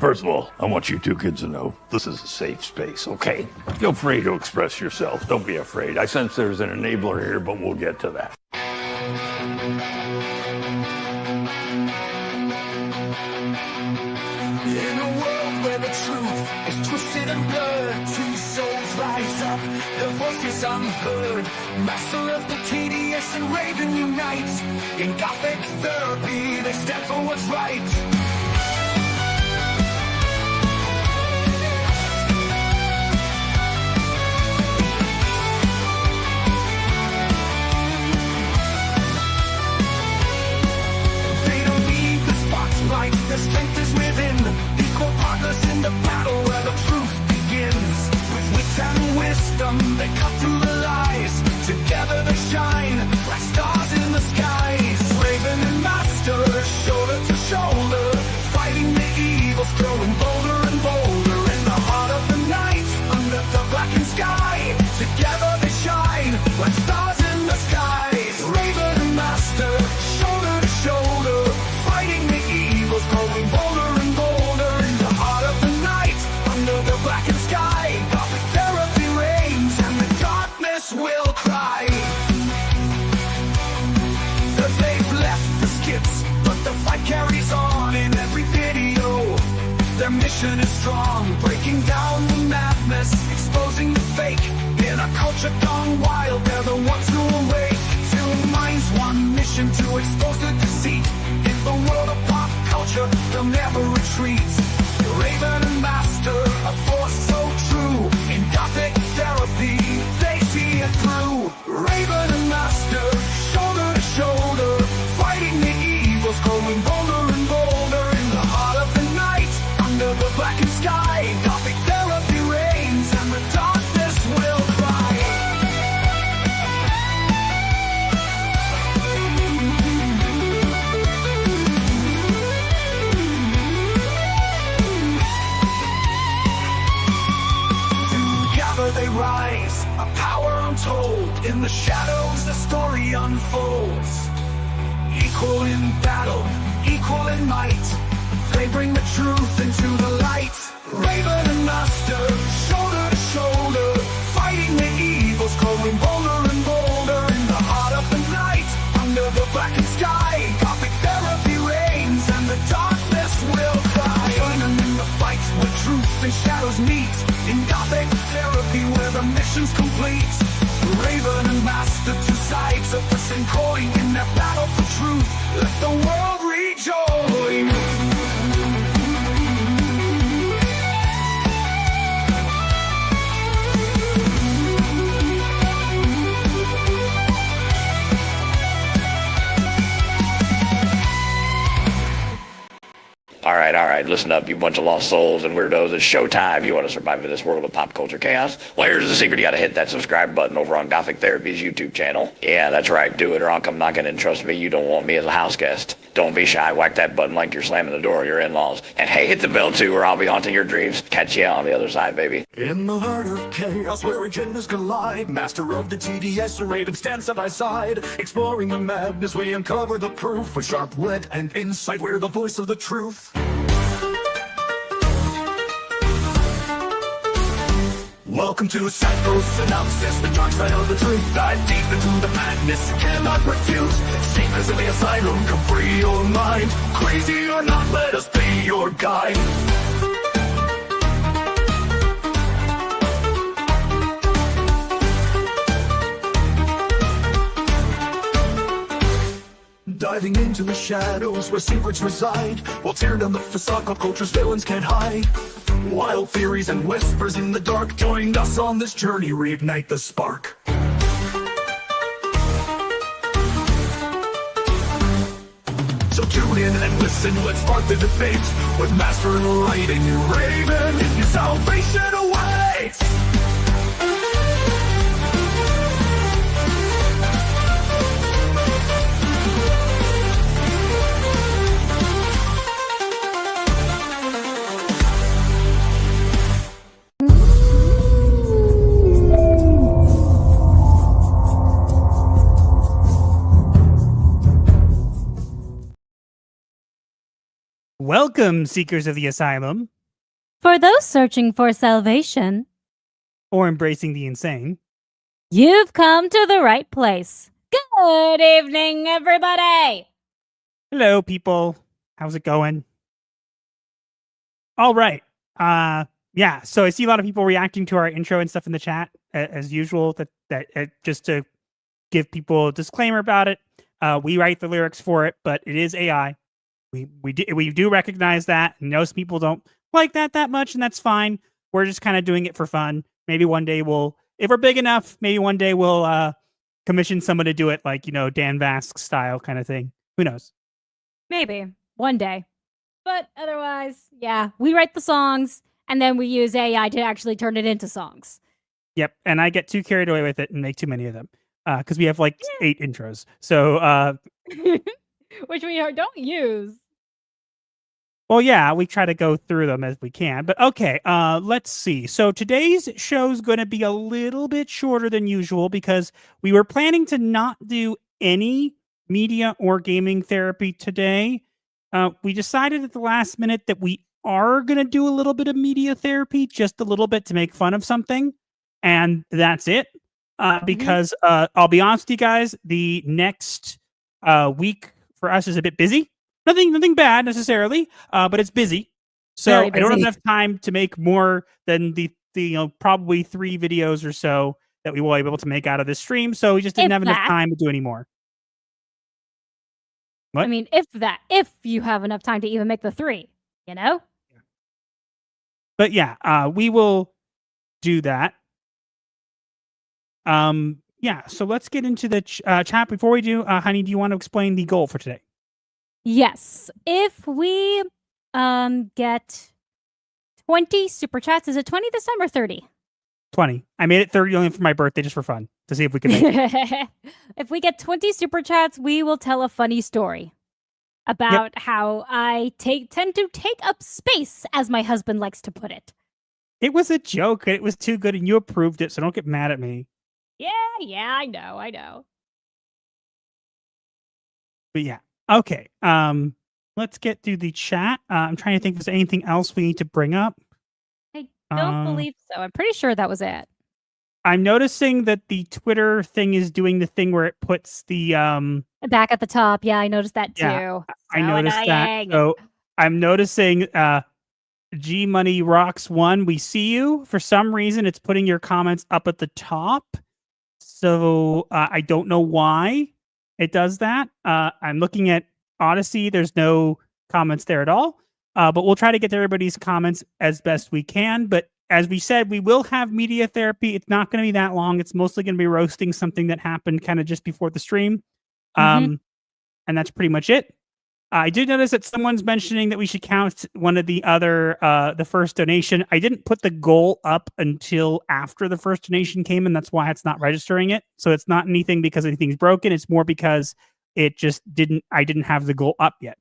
First of all, I want you two kids to know this is a safe space, okay? Feel free to express yourself. Don't be afraid. I sense there's an enabler here, but we'll get to that. In a world where the truth is twisted and blurred, two souls rise up, their voices unheard. Master of the TDS and Raven unite. In Gothic Therapy, they stand for what's right. The strength is within, equal partners in the battle where the truth begins. With wit and wisdom, they cut through the lies. Together they shine, like stars in the skies. Raven and Master, shoulder to shoulder, fighting the evils, growing bolder and bolder. In the heart of the night, under the blackened sky, together they shine, like stars in the skies. Raven and Master, shoulder to shoulder, fighting the evils, growing bolder and bolder. In the heart of the night, under the blackened sky, Gothic Therapy reigns, and the darkness will cry. They've left the skits, but the fight carries on in every video. Their mission is strong, breaking down the madness, exposing the fake. In a culture gone wild, they're the ones who awake. Two minds, one mission, to expose the deceit. In the world of pop culture, they'll never retreat. Raven and Master, a force so true. In Gothic Therapy, they see it through. Raven and Master, shoulder to shoulder, fighting the evils, growing bolder and bolder. In the heart of the night, under the blackened sky, Gothic Therapy reigns, and the darkness will cry. Together they rise, a power untold. In the shadows, the story unfolds. Equal in battle, equal in might, they bring the truth into the light. Raven and Master, shoulder to shoulder, fighting the evils, growing bolder and bolder. In the heart of the night, under the blackened sky, Gothic Therapy reigns, and the darkness will cry. Join them in the fight where truth and shadows meet. In Gothic Therapy, where the mission's complete. Raven and Master, two sides of the same coin. In their battle for truth, let the world rejoin. All right, listen up, you bunch of lost souls and weirdos. It's showtime. You want to survive in this world of pop culture chaos? Well, here's the secret. You got to hit that subscribe button over on Gothic Therapy's YouTube channel. Yeah, that's right. Do it or I'll come knocking, and trust me, you don't want me as a house guest. Don't be shy. Whack that button like you're slamming the door of your in-laws. And hey, hit the bell too, or I'll be haunting your dreams. Catch you on the other side, baby. In the heart of chaos where agendas collide, Master of the TDS and Raven stand side by side. Exploring the madness, we uncover the proof. With sharp wit and insight, we're the voice of the truth. Welcome to Psycho-Synopsis, the dark side of the truth. Dive deep into the madness you cannot refute. Safe as in the asylum, come free your mind. Crazy or not, let us be your guide. Diving into the shadows where secrets reside, we'll tear down the facade pop culture's villains can't hide. Wild theories and whispers in the dark, join us on this journey, reignite the spark. So tune in and listen, let's spark the debate. With Master and Light and your Raven, your salvation awaits. Welcome, seekers of the asylum, For those searching for salvation, or embracing the insane. you've come to the right place. Good evening, everybody. Hello, people. How's it going? All right. Yeah. So I see a lot of people reacting to our intro and stuff in the chat as usual. That just to give people a disclaimer about it. We write the lyrics for it, but it is AI. We do recognize that. And most people don't like that much, and that's fine. We're just kind of doing it for fun. Maybe one day if we're big enough, maybe one day we'll commission someone to do it, like Dan Vasc style kind of thing. Who knows? Maybe one day. But otherwise, yeah, we write the songs and then we use AI to actually turn it into songs. Yep. And I get too carried away with it and make too many of them because we have like 8 intros. So, which we don't use. well, yeah, we try to go through them as we can. But okay, let's see. So today's show is going to be a little bit shorter than usual because we were planning to not do any media or gaming therapy today. We decided at the last minute that we are going to do a little bit of media therapy, just a little bit to make fun of something. And that's it. Because I'll be honest with you guys, the next week for us is a bit busy. Nothing bad necessarily, but it's busy. So I don't have enough time to make more than the probably 3 videos or so that we will be able to make out of this stream. So we just didn't have enough time to do any more. What? I mean, if you have enough time to even make the 3, But yeah, we will do that. Yeah, so let's get into the chat. Before we do, honey, do you want to explain the goal for today? Yes. If we get 20 super chats, is it 20 this time or 30? 20. I made it 30 only for my birthday just for fun to see if we can make it. If we get 20 super chats, we will tell a funny story about how I tend to take up space, as my husband likes to put it. It was a joke. It was too good and you approved it, so don't get mad at me. Yeah, I know. But yeah. Okay. Let's get through the chat. I'm trying to think if there's anything else we need to bring up. I don't believe so. I'm pretty sure that was it. I'm noticing that the Twitter thing is doing the thing where it puts the back at the top. Yeah, I noticed that too. Yeah, I So noticed annoying. that. So I'm noticing G Money Rocks 1. We see you. For some reason, it's putting your comments up at the top. So I don't know why it does that. I'm looking at Odyssey. There's no comments there at all. But we'll try to get to everybody's comments as best we can. But as we said, we will have media therapy. It's not going to be that long. It's mostly going to be roasting something that happened kind of just before the stream. And that's pretty much it. I did notice that someone's mentioning that we should count one of the other, the first donation. I didn't put the goal up until after the first donation came, and that's why it's not registering it. So it's not anything because anything's broken. It's more because it just I didn't have the goal up yet.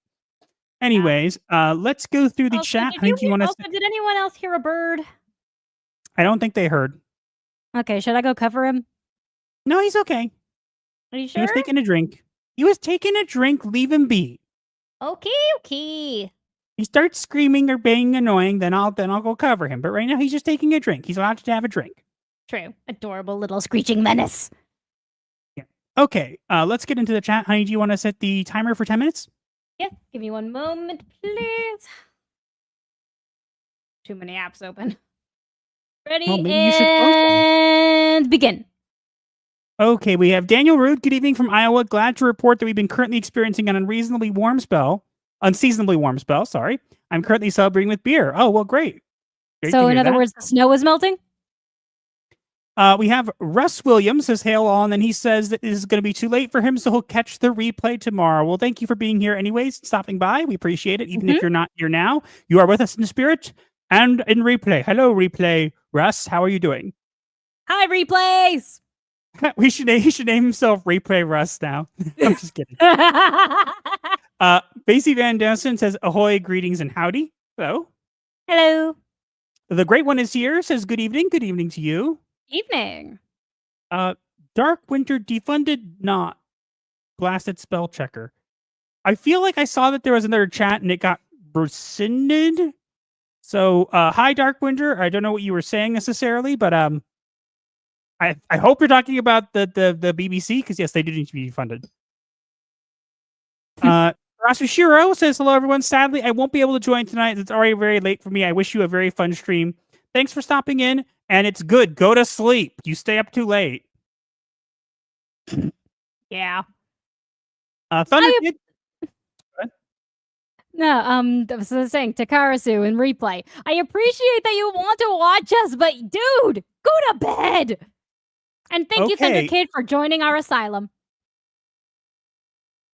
Anyways, let's go through the chat. Did anyone else hear a bird? I don't think they heard. Okay, should I go cover him? No, he's okay. Are you sure? He was taking a drink. Leave him be. Okay. He starts screaming or being annoying, then I'll go cover him. But right now he's just taking a drink. He's allowed to have a drink. True. Adorable little screeching menace. Yeah. Okay. Let's get into the chat. Honey, do you want to set the timer for 10 minutes? Yeah. Give me one moment, please. Too many apps open. Ready, well, maybe you should close them. and begin. Okay, we have Daniel Rood. Good evening from Iowa. Glad to report that we've been currently experiencing an unseasonably warm spell. Sorry. I'm currently celebrating with beer. Oh, well, great. So, in other words, the snow is melting? We have Russ Williams says hail all, and then he says that this is going to be too late for him, so he'll catch the replay tomorrow. Well, thank you for being here anyways, stopping by. We appreciate it. Even if you're not here now, you are with us in spirit and in replay. Hello, replay. Russ, how are you doing? Hi, replays! He should name himself Replay Russ now. I'm just kidding. Basie Van Dusen says ahoy, greetings, and howdy. Hello. Hello. The Great One is here, says good evening. Good evening to you. Evening. Dark Winter defunded not blasted spell checker. I feel like I saw that there was another chat and it got rescinded. So, hi, Dark Winter. I don't know what you were saying necessarily, but I hope you're talking about the BBC, because yes, they do need to be funded. Rasushiro says, hello, everyone. Sadly, I won't be able to join tonight. It's already very late for me. I wish you a very fun stream. Thanks for stopping in, and it's good. Go to sleep. You stay up too late. Yeah. Thunder Kid. No, I was saying, Takarasu in replay. I appreciate that you want to watch us, but dude, go to bed. And thank you, Thunder Okay. Kid, for joining our asylum.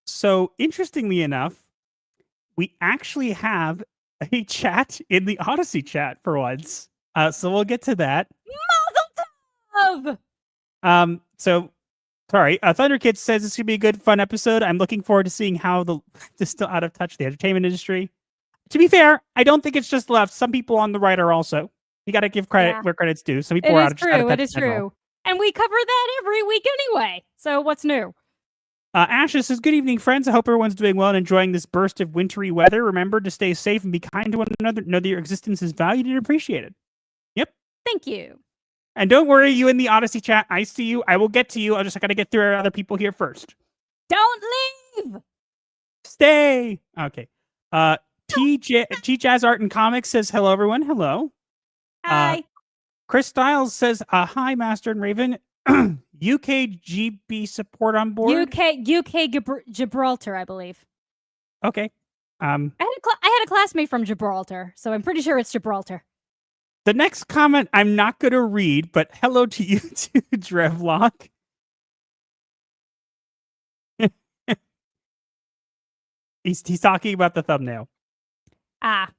So, interestingly enough, we actually have a chat in the Odyssey chat for once. So we'll get to that. Mazel tov! So sorry, Thunderkid says it's gonna be a good, fun episode. I'm looking forward to seeing how the still out of touch the entertainment industry. To be fair, I don't think it's just left. Some people on the right are also. You got to give credit where credit's due. Some people are out of touch. It is true. And we cover that every week anyway. So what's new? Ashes says, good evening, friends. I hope everyone's doing well and enjoying this burst of wintry weather. Remember to stay safe and be kind to one another. Know that your existence is valued and appreciated. Yep. Thank you. And don't worry, you in the Odyssey chat. I see you. I will get to you. I got to get through our other people here first. Don't leave. Stay. Okay. T Jazz Art and Comics says, hello, everyone. Hello. Hi. Chris Styles says, hi, Master and Raven. UKGB support on board. UK Gibraltar, I believe. Okay. I had a classmate from Gibraltar, so I'm pretty sure it's Gibraltar. The next comment I'm not going to read, but hello to you too, Drevlock. He's talking about the thumbnail. Ah.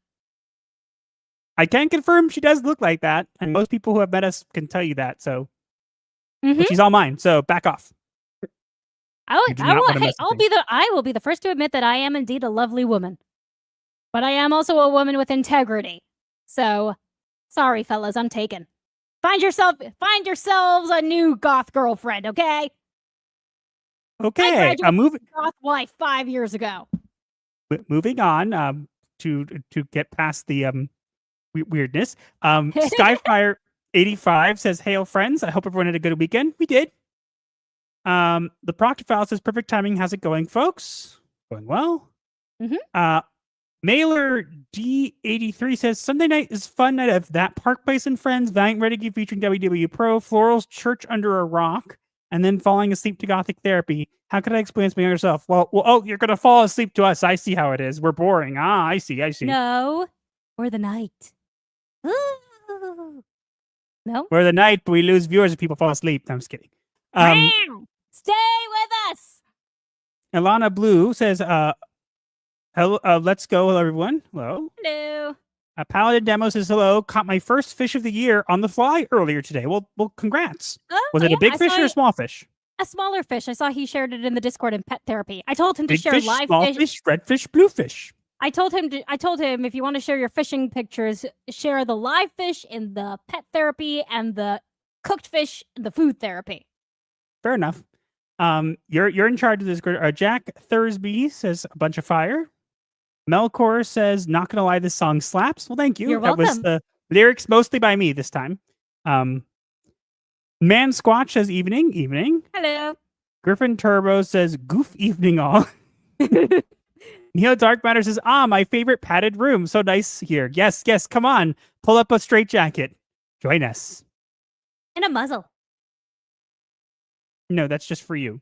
I can confirm she does look like that, and most people who have met us can tell you that. So, but she's all mine. So back off. I will be the first to admit that I am indeed a lovely woman, but I am also a woman with integrity. So, sorry, fellas, I'm taken. Find yourselves a new goth girlfriend, okay? Okay, moving goth wife 5 years ago. Moving on. To get past the weirdness. Skyfire 85 says, "Hail friends! I hope everyone had a good weekend. We did." The Proctor File says, "Perfect timing. How's it going, folks? Going well." Mailer D83 says, "Sunday night is fun night of That Park Place and Friends, Valiant Renegade featuring WW Pro, Floral's Church Under a Rock, and then falling asleep to Gothic Therapy. How could I explain this to my younger self? Well, oh, you're gonna fall asleep to us. I see how it is. We're boring. Ah, I see. No, or the night. Ooh. No, we're the night, but we lose viewers if people fall asleep. No, I'm just kidding. Stay with us." Ilana Blue says, hello, let's go, hello, everyone. Hello. Hello. Paladin Demo says, hello. Caught my first fish of the year on the fly earlier today. Well, congrats. Was it a big fish or a small fish? A smaller fish. I saw he shared it in the Discord in Pet Therapy. I told him to share live small fish, red fish, blue fish. I told him if you want to share your fishing pictures, share the live fish in the Pet Therapy and the cooked fish in the Food Therapy. Fair enough. You're in charge of this. Jack Thursby says a bunch of fire. Melkor says, not gonna lie, this song slaps. Well, thank you. You're welcome. That was the lyrics mostly by me this time. Man Squatch says evening. Hello. Griffin Turbo says goof evening all. Neo Dark Matter says, my favorite padded room. So nice here. Yes, come on. Pull up a straitjacket. Join us. And a muzzle. No, that's just for you.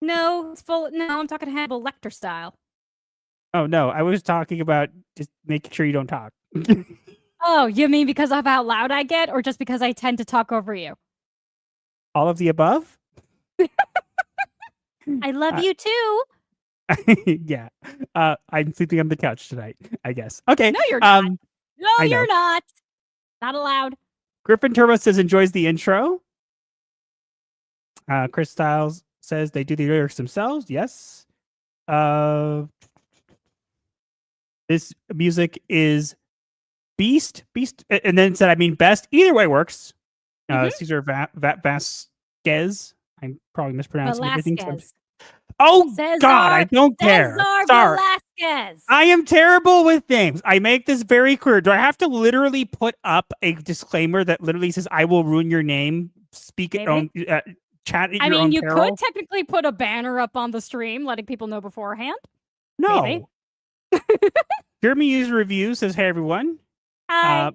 No, it's full. No, I'm talking Hannibal Lecter style. Oh, no, I was talking about just making sure you don't talk. Oh, you mean because of how loud I get, or just because I tend to talk over you? All of the above? I love you too. Yeah. I'm sleeping on the couch tonight, I guess. Okay. No, you're not. No, you're not. Not allowed. Griffin Turbo says enjoys the intro. Chris Styles says they do the lyrics themselves. Yes. This music is Beast, and then said, I mean, best. Either way works. Cesar Vasquez. I'm probably mispronouncing everything. Oh, God, I don't care. Cesar Sorry. Vasquez. I am terrible with names. I make this very clear. Do I have to literally put up a disclaimer that literally says I will ruin your name? Speak it on chat at your own you peril? could technically put a banner up on the stream letting people know beforehand. No. Jeremy User Review says, hey, everyone. Hi.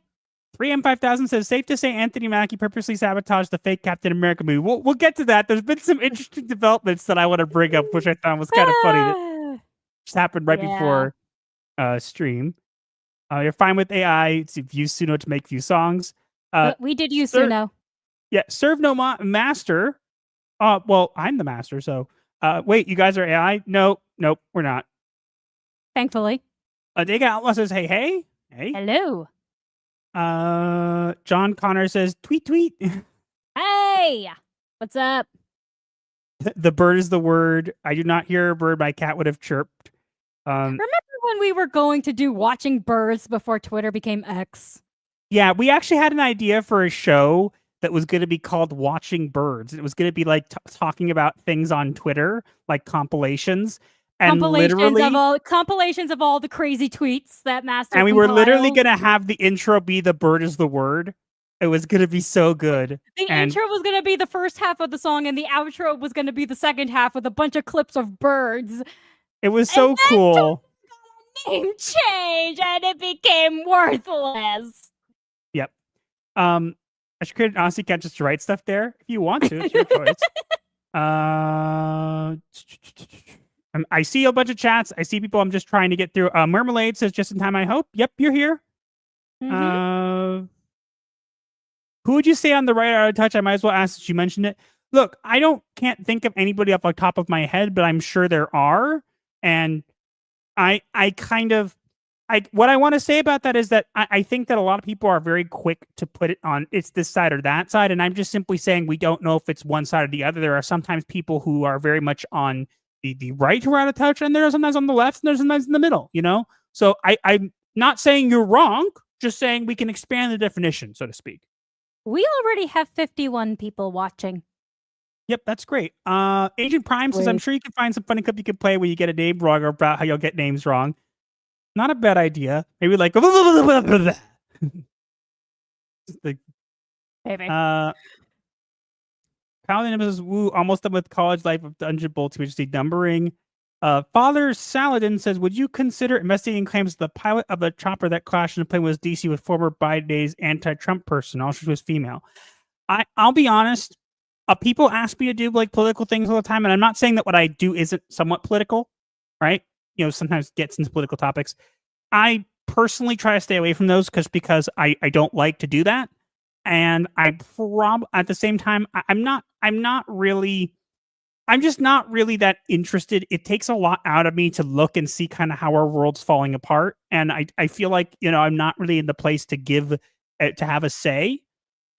3M5000 says, safe to say Anthony Mackie purposely sabotaged the fake Captain America movie. We'll get to that. There's been some interesting developments that I want to bring up, which I thought was kind of funny. That just happened right before stream. You're fine with AI to use Suno to make few songs. We did use Suno. Yeah, serve no master. Well, I'm the master, so wait, you guys are AI? Nope, we're not. Thankfully. Dega Outlaw says, hey. Hello. John Connor says, tweet. Hey, what's up? The bird is the word. I do not hear a bird. My cat would have chirped. Remember when we were going to do watching birds before Twitter became X? Yeah, we actually had an idea for a show that was going to be called Watching Birds. It was going to be like talking about things on Twitter, like compilations. And compilations of all the crazy tweets that Master and we were literally going to have the intro be the bird is the word. It was going to be so good. The intro was going to be the first half of the song, and the outro was going to be the second half with a bunch of clips of birds. It was so cool. Name change, and it became worthless. Yep. I should create an Honestly Can't Just Write stuff there if you want to. It's your choice. I see a bunch of chats. I see people I'm just trying to get through. Marmalade says, just in time, I hope. Yep, you're here. Mm-hmm. Who would you say on the right out of touch? I might as well ask since you mentioned it. Look, can't think of anybody off the top of my head, but I'm sure there are. And what I want to say about that is that I think that a lot of people are very quick to put it on it's this side or that side. And I'm just simply saying we don't know if it's one side or the other. There are sometimes people who are very much on the right who are out of touch, and there are sometimes on the left, and there's sometimes in the middle, So I'm not saying you're wrong, just saying we can expand the definition, so to speak. We already have 51 people watching. Yep, that's great. Agent Prime says, I'm sure you can find some funny clip you can play where you get a name wrong or about how you'll get names wrong. Not a bad idea. Maybe like Maybe. Paladin says, woo, almost done with college life of Dungeon Bolts, which is denumbering. Father Saladin says, would you consider investigating claims the pilot of a chopper that crashed in a plane was DC with former Biden's anti-Trump person? Also, she was female. I'll be honest. People ask me to do like political things all the time, and I'm not saying that what I do isn't somewhat political, right? Sometimes gets into political topics. I personally try to stay away from those because I don't like to do that. And at the same time, I'm just not really that interested. It takes a lot out of me to look and see kind of how our world's falling apart. And I feel like, I'm not really in the place to have a say.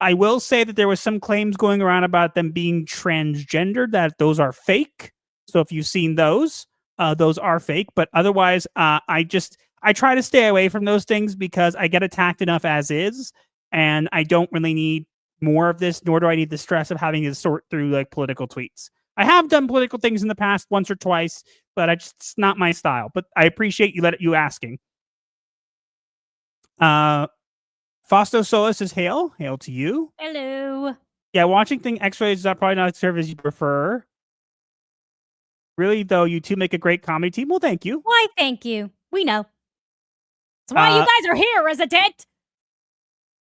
I will say that there was some claims going around about them being transgendered, that those are fake. So if you've seen those are fake. But otherwise, I try to stay away from those things because I get attacked enough as is. And I don't really need more of this, nor do I need the stress of having to sort through like political tweets. I have done political things in the past once or twice, but it's not my style. But I appreciate you asking. Fausto Solis says, hail to you. Hello. Yeah, watching thing X-rays is probably not a service you prefer. Really, though, you two make a great comedy team. Well, thank you. Why, thank you. We know. That's why you guys are here, resident.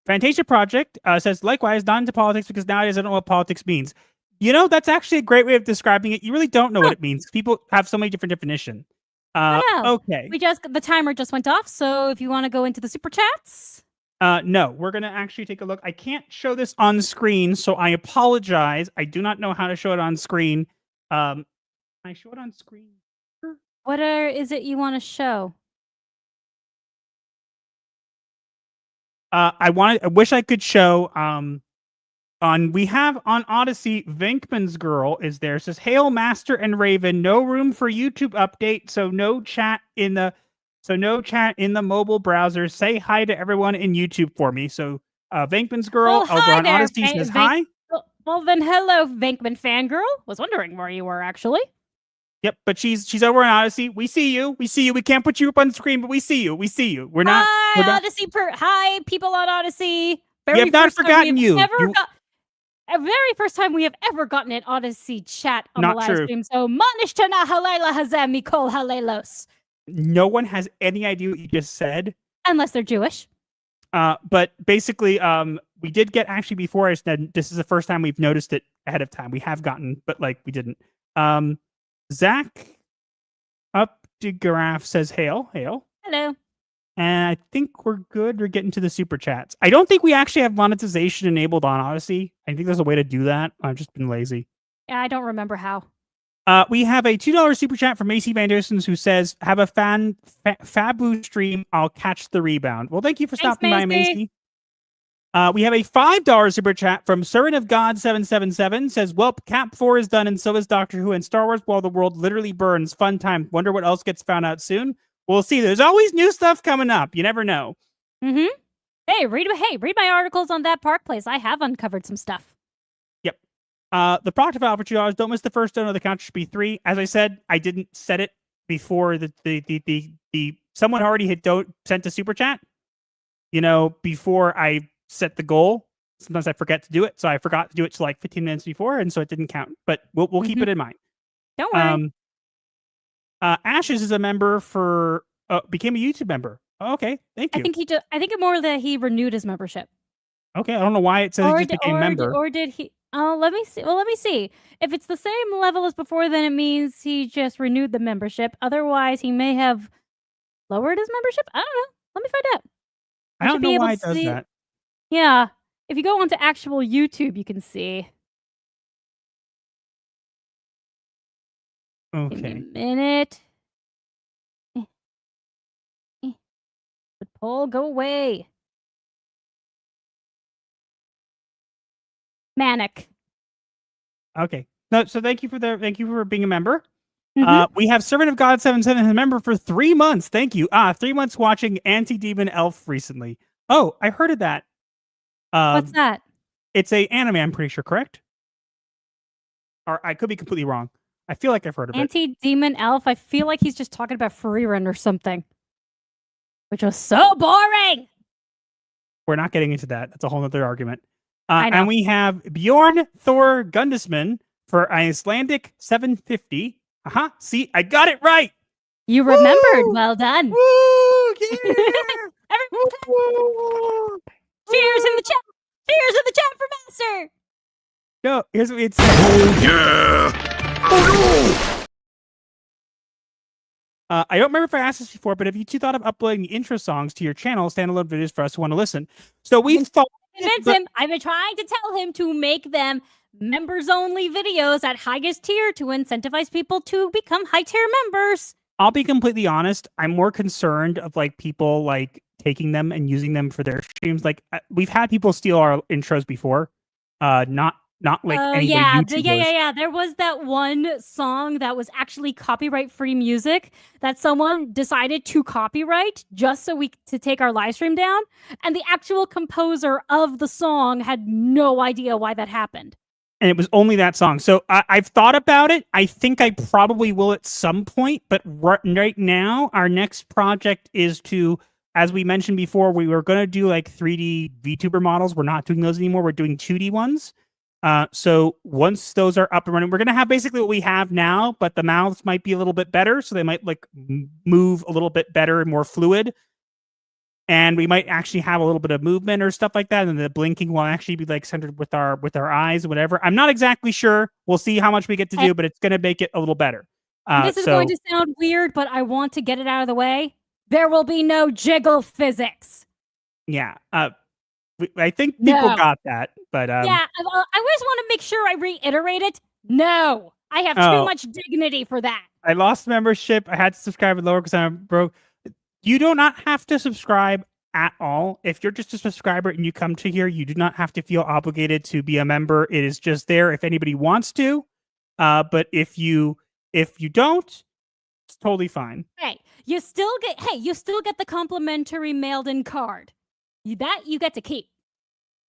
Fantasia Project says, likewise, not into politics because nowadays I don't know what politics means. That's actually a great way of describing it. You really don't know what it means. People have so many different definitions. Okay. The timer just went off, so if you want to go into the super chats. No, we're going to actually take a look. I can't show this on screen, so I apologize. I do not know how to show it on screen. Can I show it on screen? What is it you want to show? I wish I could show we have on Odyssey, Venkman's girl is there. It says, hail Master and Raven, no room for YouTube update, so no chat in the mobile browser. Say hi to everyone in YouTube for me. So Venkman's girl over on Odyssey says hi. Well then hello, Venkman fangirl. Was wondering where you were actually. Yep, but she's over on Odyssey. We see you. We see you. We can't put you up on the screen, but we see you. We see you. We're not. Hi, Odyssey. Hi, people on Odyssey. We have not forgotten you. A very first time we have ever gotten an Odyssey chat on the live true. stream. So, Manishtana Halela Hazem Mikol Halelos. No one has any idea what you just said. Unless they're Jewish. But basically, we did get actually before I said this is the first time we've noticed it ahead of time. We have gotten, but like we didn't. Zach up to Graph says hail. Hello. And I think we're good. We're getting to the super chats. I don't think we actually have monetization enabled on Odyssey. I think there's a way to do that. I've just been lazy. Yeah, I don't remember how. We have a $2 super chat from Macy Van Dosens who says, have a Fabu stream. I'll catch the rebound. Well, thank you for stopping by, Macy. We have a $5 super chat from Servant of God 777 says, well, Cap 4 is done and so is Doctor Who and Star Wars while the world literally burns. Fun time. Wonder what else gets found out soon. We'll see. There's always new stuff coming up. You never know. Mm-hmm. Hey, read my articles on that Park Place. I have uncovered some stuff. Yep. The Proctor file for $2. Don't miss the first donor. The count should be 3. As I said, I didn't set it before the someone already had sent a super chat. Before I set the goal. Sometimes I forget to do it, so I forgot to do it to like 15 minutes before, and so it didn't count. But we'll keep it in mind. Don't worry. Ashes is a member became a YouTube member. Oh, okay, thank you. I think more that he renewed his membership. Okay, I don't know why it says he just became a member. Or did he? Oh, let me see. Well, let me see. If it's the same level as before, then it means he just renewed the membership. Otherwise, he may have lowered his membership. I don't know. Let me find out. I don't know why it does that. Yeah, if you go onto actual YouTube, you can see. Okay. Give me a minute. But Paul, go away. Manic. Okay. No, so thank you for being a member. Mm-hmm. We have Servant of God 77 as a member for 3 months. Thank you. 3 months watching Anti-Demon Elf recently. Oh, I heard of that. What's that? It's a anime, I'm pretty sure, correct? Or I could be completely wrong. I feel like I've heard of it. Anti-Demon Elf. I feel like he's just talking about Free Run or something. Which was so boring. We're not getting into that. That's a whole other argument. I know. And we have Bjorn Thor Gundisman for Icelandic 750. See, I got it right. You remembered. Woo! Well done. Woo! Yeah! Woo! Cheers in the chat. Cheers in the chat for Master. No, here's what it says. Oh, yeah. Oh, no. I don't remember if I asked this before, but have you two thought of uploading the intro songs to your channel, standalone videos for us who want to listen? So we thought... I've been trying to tell him to make them members-only videos at highest tier to incentivize people to become high-tier members. I'll be completely honest. I'm more concerned of like people like taking them and using them for their streams. Like we've had people steal our intros before. Not like any YouTubers. Yeah. There was that one song that was actually copyright-free music that someone decided to copyright just so to take our live stream down, and the actual composer of the song had no idea why that happened. And it was only that song. So I've thought about it. I think I probably will at some point. But right now, our next project is to, as we mentioned before, we were going to do like 3D VTuber models. We're not doing those anymore. We're doing 2D ones. So once those are up and running, we're going to have basically what we have now, but the mouths might be a little bit better. So they might like move a little bit better and more fluid. And we might actually have a little bit of movement or stuff like that. And the blinking will actually be like centered with our eyes or whatever. I'm not exactly sure. We'll see how much we get to do, but it's going to make it a little better. This is going to sound weird, but I want to get it out of the way. There will be no jiggle physics. Yeah. I think people got that, but yeah, I always want to make sure I reiterate it. No, I have too much dignity for that. I lost membership. I had to subscribe lower because I'm broke. You do not have to subscribe at all. If you're just a subscriber and you come to here, you do not have to feel obligated to be a member. It is just there if anybody wants to. But if you don't, it's totally fine. Hey, you still get the complimentary mailed-in card. That you get to keep.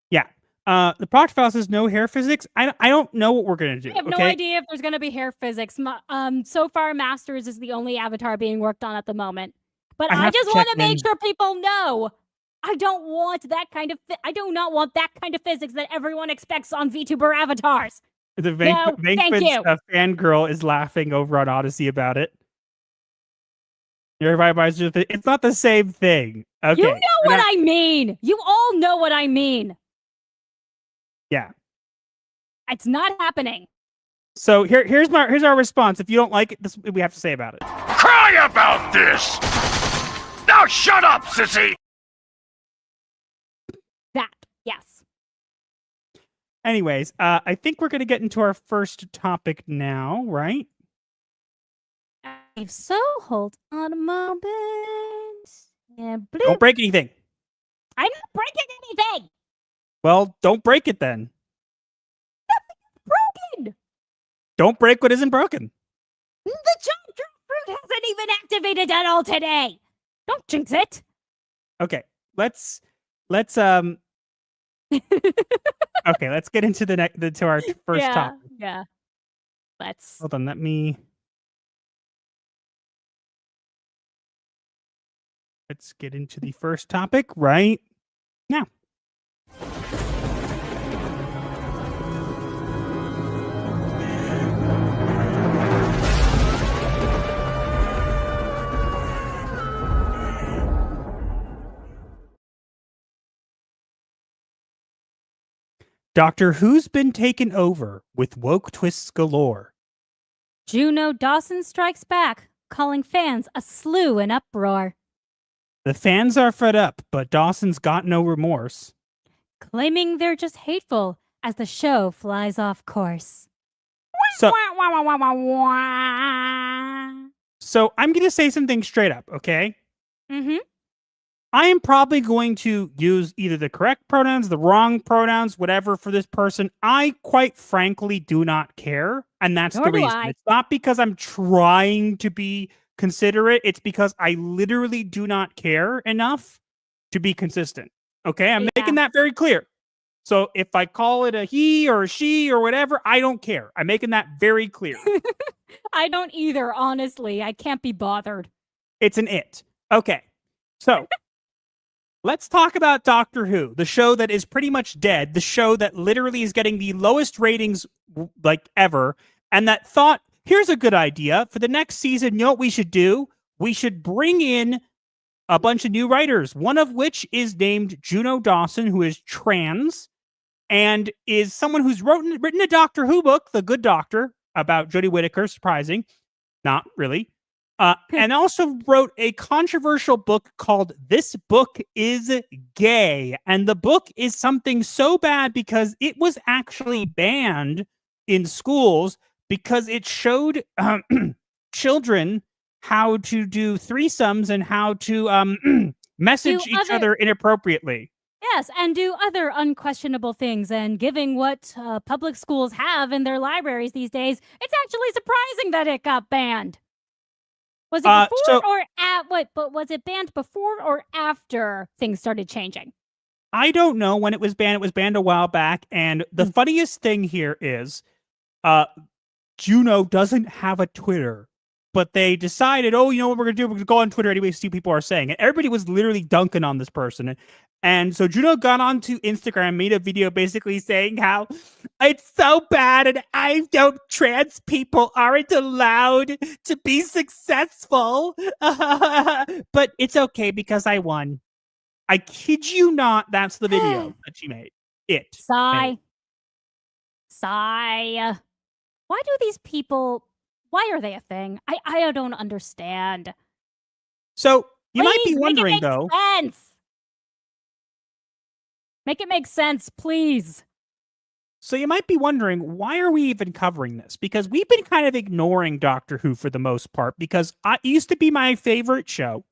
Yeah. The proctor file says no hair physics. I don't know what we're gonna do. I have no idea if there's gonna be hair physics. So far, Masters is the only avatar being worked on at the moment. But I just want to make sure people know. I don't want that kind of. I do not want that kind of physics that everyone expects on VTuber avatars. The fangirl is laughing over on Odyssey about it. Everybody's just. It's not the same thing. Okay. You know what I mean. You all know what I mean. Yeah. It's not happening. So here's our response. If you don't like it, this is what we have to say about it. Cry about this! Now shut up, sissy! That, yes. Anyways, I think we're going to get into our first topic now, right? So hold on a moment. Yeah, don't break anything. I'm not breaking anything. Well, don't break it then. Nothing's broken. Don't break what isn't broken. The giant fruit hasn't even activated at all today. Don't jinx it. Okay, let's okay, let's get into to our first topic. Yeah. Let's hold on. Let's get into the first topic right now. Doctor Who's been taken over with woke twists galore. Juno Dawson strikes back, calling fans a slew in uproar. The fans are fed up, but Dawson's got no remorse. Claiming they're just hateful as the show flies off course. So I'm going to say something straight up, okay? Mm-hmm. I am probably going to use either the correct pronouns, the wrong pronouns, whatever for this person. I quite frankly do not care. And that's the reason. It's not because I'm trying to be considerate. It's because I literally do not care enough to be consistent. Okay? I'm making that very clear. So if I call it a he or a she or whatever, I don't care. I'm making that very clear. I don't either, honestly. I can't be bothered. It's an it. Okay. So let's talk about Doctor Who, the show that is pretty much dead, the show that literally is getting the lowest ratings like ever, and that thought, here's a good idea. For the next season, you know what we should do? We should bring in a bunch of new writers, one of which is named Juno Dawson, who is trans, and is someone who's written a Doctor Who book, The Good Doctor, about Jodie Whittaker, surprising. Not really. And also wrote a controversial book called This Book is Gay. And the book is something so bad because it was actually banned in schools because it showed children how to do threesomes and how to message each other inappropriately. Yes, and do other unquestionable things. And given what public schools have in their libraries these days, it's actually surprising that it got banned. Was it before or at what? But was it banned before or after things started changing? I don't know when it was banned. It was banned a while back. And the funniest thing here is Juno doesn't have a Twitter. But they decided, oh, you know what we're going to do? We're going to go on Twitter anyway to see what people are saying. And everybody was literally dunking on this person. And so Juno got onto Instagram, made a video basically saying how it's so bad and trans people aren't allowed to be successful. But it's okay because I won. I kid you not, that's the video that she made. Sigh. Why do these people... Why are they a thing? I don't understand. So you might be wondering, though. Make it make sense, please. So you might be wondering, why are we even covering this? Because we've been kind of ignoring Doctor Who for the most part, because it used to be my favorite show,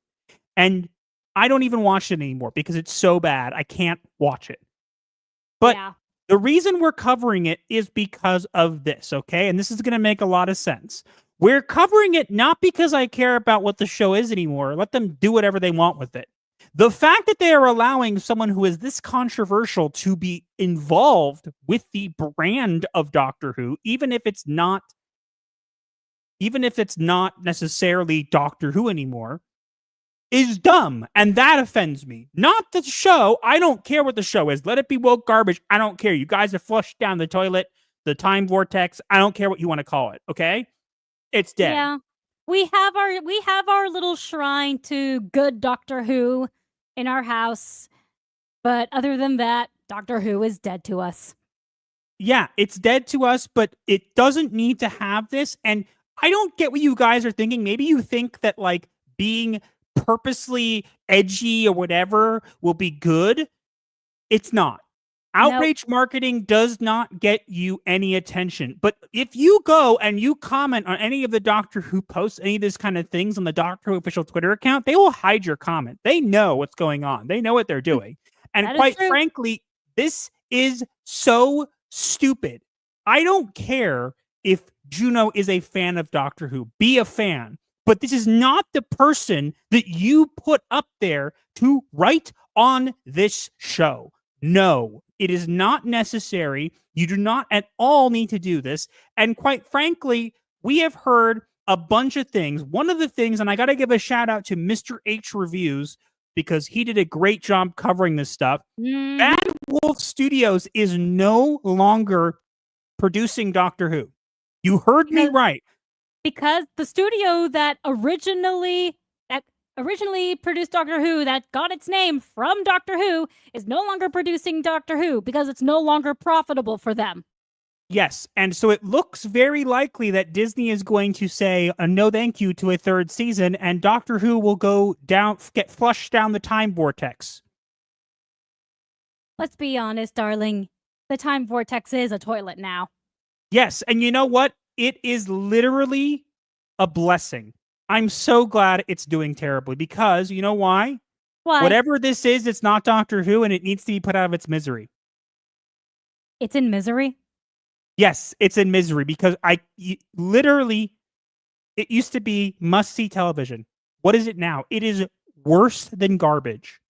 and I don't even watch it anymore because it's so bad. I can't watch it. But the reason we're covering it is because of this, okay? And this is going to make a lot of sense. We're covering it not because I care about what the show is anymore. Let them do whatever they want with it. The fact that they are allowing someone who is this controversial to be involved with the brand of Doctor Who, even if it's not necessarily Doctor Who anymore, is dumb. And that offends me. Not the show. I don't care what the show is. Let it be woke garbage. I don't care. You guys have flushed down the toilet, the time vortex. I don't care what you want to call it. Okay? It's dead. Yeah. We have our little shrine to good Doctor Who in our house. But other than that, Doctor Who is dead to us. Yeah, it's dead to us, but it doesn't need to have this. And I don't get what you guys are thinking. Maybe you think that like being purposely edgy or whatever will be good. It's not. Outrage marketing does not get you any attention. But if you go and you comment on any of the Doctor Who posts, any of this kind of things on the Doctor Who official Twitter account, they will hide your comment. They know what's going on. They know what they're doing. And quite frankly, this is so stupid. I don't care if Juno is a fan of Doctor Who. Be a fan. But this is not the person that you put up there to write on this show. No, it is not necessary. You do not at all need to do this. And quite frankly, we have heard a bunch of things. One of the things, and I got to give a shout out to Mr. H Reviews, because he did a great job covering this stuff. Bad Wolf Studios is no longer producing Doctor Who. You heard me right. Because the studio that originally produced Doctor Who, that got its name from Doctor Who, is no longer producing Doctor Who because it's no longer profitable for them. Yes, and so it looks very likely that Disney is going to say a no thank you to a third season, and Doctor Who will get flushed down the time vortex. Let's be honest, darling. The time vortex is a toilet now. Yes, and you know what? It is literally a blessing. I'm so glad it's doing terribly, because you know why? Why? Whatever this is, it's not Doctor Who, and it needs to be put out of its misery. It's in misery? Yes, it's in misery, because literally, it used to be must-see television. What is it now? It is worse than garbage.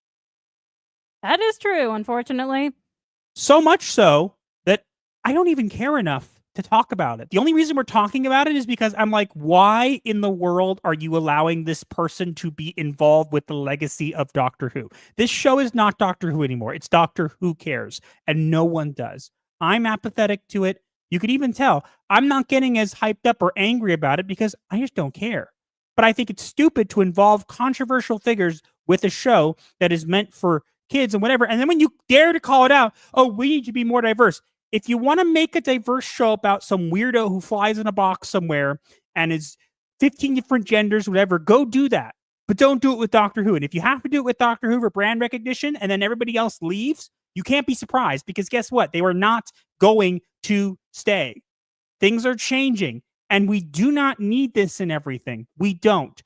That is true, unfortunately. So much so that I don't even care enough to talk about it. The only reason we're talking about it is because I'm like, why in the world are you allowing this person to be involved with the legacy of Doctor Who? This show is not Doctor Who anymore. It's Doctor Who Cares, and no one does. I'm apathetic to it. You could even tell I'm not getting as hyped up or angry about it because I just don't care. But I think it's stupid to involve controversial figures with a show that is meant for kids and whatever. And then when you dare to call it out, oh, we need to be more diverse. If you want to make a diverse show about some weirdo who flies in a box somewhere and is 15 different genders, whatever, go do that. But don't do it with Doctor Who. And if you have to do it with Doctor Who for brand recognition and then everybody else leaves, you can't be surprised, because guess what? They were not going to stay. Things are changing, and we do not need this in everything. We don't.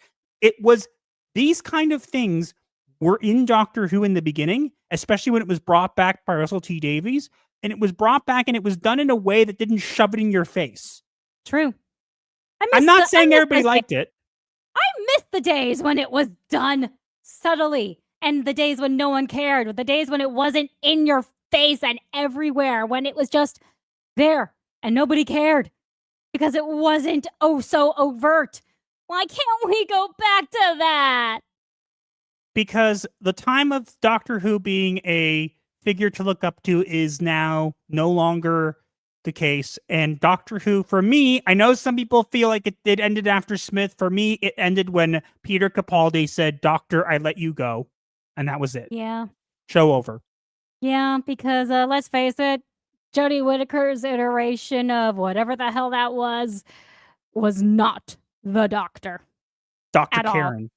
These kind of things were in Doctor Who in the beginning, especially when it was brought back by Russell T Davies. And it was brought back, and it was done in a way that didn't shove it in your face. True. I'm not saying everybody liked it. I miss the days when it was done subtly, and the days when no one cared, the days when it wasn't in your face and everywhere, when it was just there and nobody cared because it wasn't so overt. Why can't we go back to that? Because the time of Doctor Who being a figure to look up to is now no longer the case. And Doctor Who, for me, I know some people feel like it ended after Smith. For me, it ended when Peter Capaldi said, "Doctor, I let you go." And that was it. Yeah. Show over. Yeah, because let's face it, Jodie Whittaker's iteration of whatever the hell that was not the Doctor. Dr. Karen. All.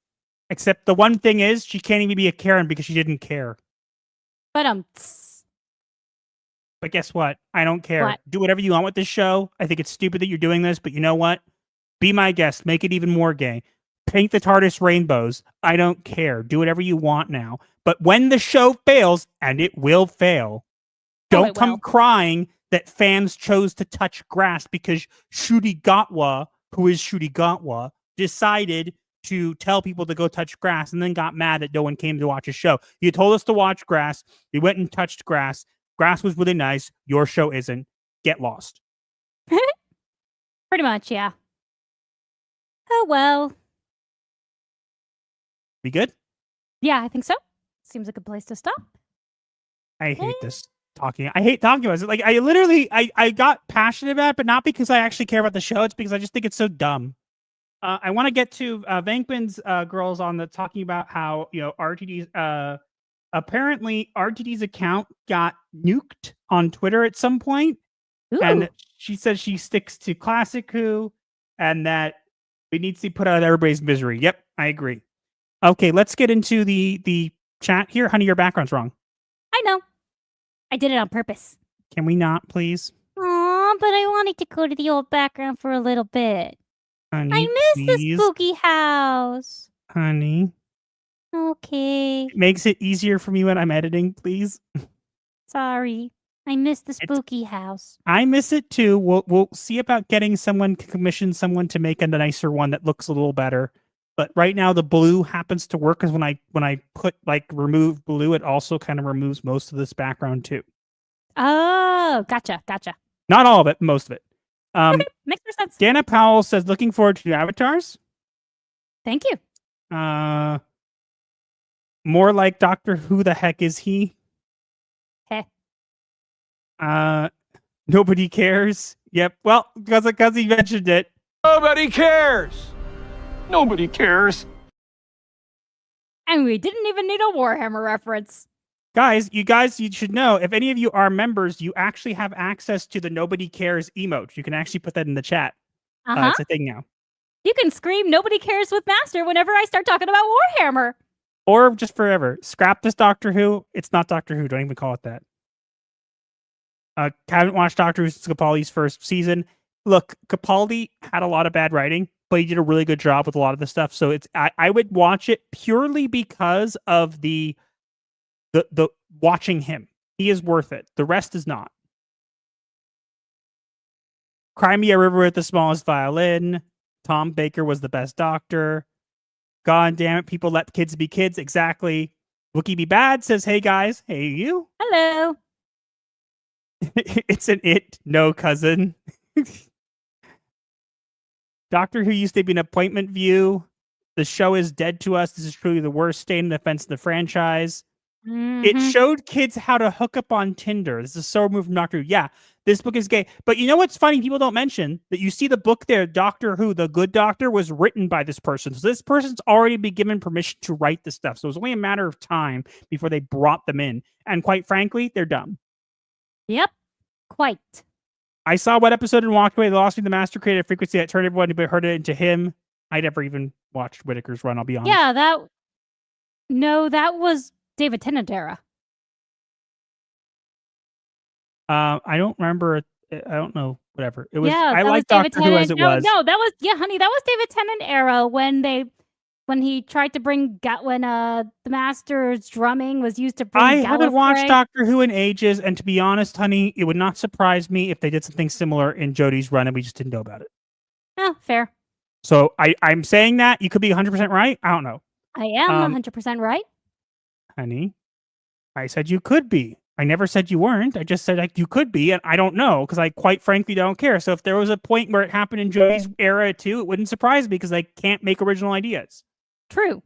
Except the one thing is, she can't even be a Karen because she didn't care. But guess what? I don't care. What? Do whatever you want with this show. I think it's stupid that you're doing this, but you know what? Be my guest. Make it even more gay. Paint the TARDIS rainbows. I don't care. Do whatever you want now. But when the show fails, and it will fail, don't come crying that fans chose to touch grass because Shruti Gatwa, who is Shruti Gatwa, decided to tell people to go touch grass and then got mad that no one came to watch his show. You told us to watch grass. We went and touched grass. Grass was really nice. Your show isn't. Get lost. Pretty much, yeah. Oh, well. We good? Yeah, I think so. Seems like a place to stop. I hate this talking. I hate talking about it. Like, I got passionate about it, but not because I actually care about the show. It's because I just think it's so dumb. I want to get to Vankman's girls on the talking about how, RTD's apparently RTD's account got nuked on Twitter at some point. Ooh. And she says she sticks to Classic Who and that we need to put out of everybody's misery. Yep, I agree. Okay, let's get into the chat here. Honey, your background's wrong. I know. I did it on purpose. Can we not, please? Aw, but I wanted to go to the old background for a little bit. Honey, I miss the please. spooky house. Honey. Okay. It makes it easier for me when I'm editing, please. Sorry. I miss the spooky house. I miss it too. We'll see about getting someone to commission someone to make a nicer one that looks a little better. But right now the blue happens to work because when I put remove blue, it also kind of removes most of this background too. Oh, gotcha. Not all of it, most of it. Okay, makes more sense. Dana Powell says looking forward to new avatars. Thank you. More like Doctor Who the heck is he? Heh. Nobody cares. Yep. Well, because he mentioned it. Nobody cares. Nobody cares. And we didn't even need a Warhammer reference. Guys, you should know, if any of you are members, you actually have access to the nobody cares emote. You can actually put that in the chat. It's a thing now. You can scream nobody cares with Master whenever I start talking about Warhammer. Or just forever. Scrap this Doctor Who. It's not Doctor Who. Don't even call it that. Haven't watched Doctor Who since Capaldi's first season. Look, Capaldi had a lot of bad writing, but he did a really good job with a lot of the stuff. So I would watch it purely because of the watching him. He is worth it. The rest is not. Crimea River with the smallest violin. Tom Baker was the best doctor. God damn it, people let kids be kids. Exactly. Wookie Be Bad says, hey guys. Hey you. Hello. It's an it, no cousin. Doctor Who used to be an appointment view. The show is dead to us. This is truly the worst stain and offense in the franchise. Mm-hmm. It showed kids how to hook up on Tinder. This is so removed from Doctor Who. Yeah, this book is gay. But you know what's funny? People don't mention that you see the book there, Doctor Who, The Good Doctor, was written by this person. So this person's already been given permission to write this stuff. So it was only a matter of time before they brought them in. And quite frankly, they're dumb. Yep, quite. I saw what episode and walked away. They lost me the master creative frequency that turned everyone to heard it into him. I never even watched Whittaker's run, I'll be honest. Yeah, that was David Tennant era. I don't remember. I don't know. Whatever. It was. Yeah, I like Doctor Who as it was. No, that was honey. That was David Tennant era when he tried to bring the Master's drumming was used to bring. I haven't watched Doctor Who in ages, and to be honest, honey, it would not surprise me if they did something similar in Jodie's run and we just didn't know about it. Oh, fair. So I'm saying that you could be 100% right. I don't know. I am 100% right. Honey, I said you could be. I never said you weren't. I just said you could be, and I don't know because I quite frankly don't care. So if there was a point where it happened in Jodie's era too, it wouldn't surprise me because they can't make original ideas. True.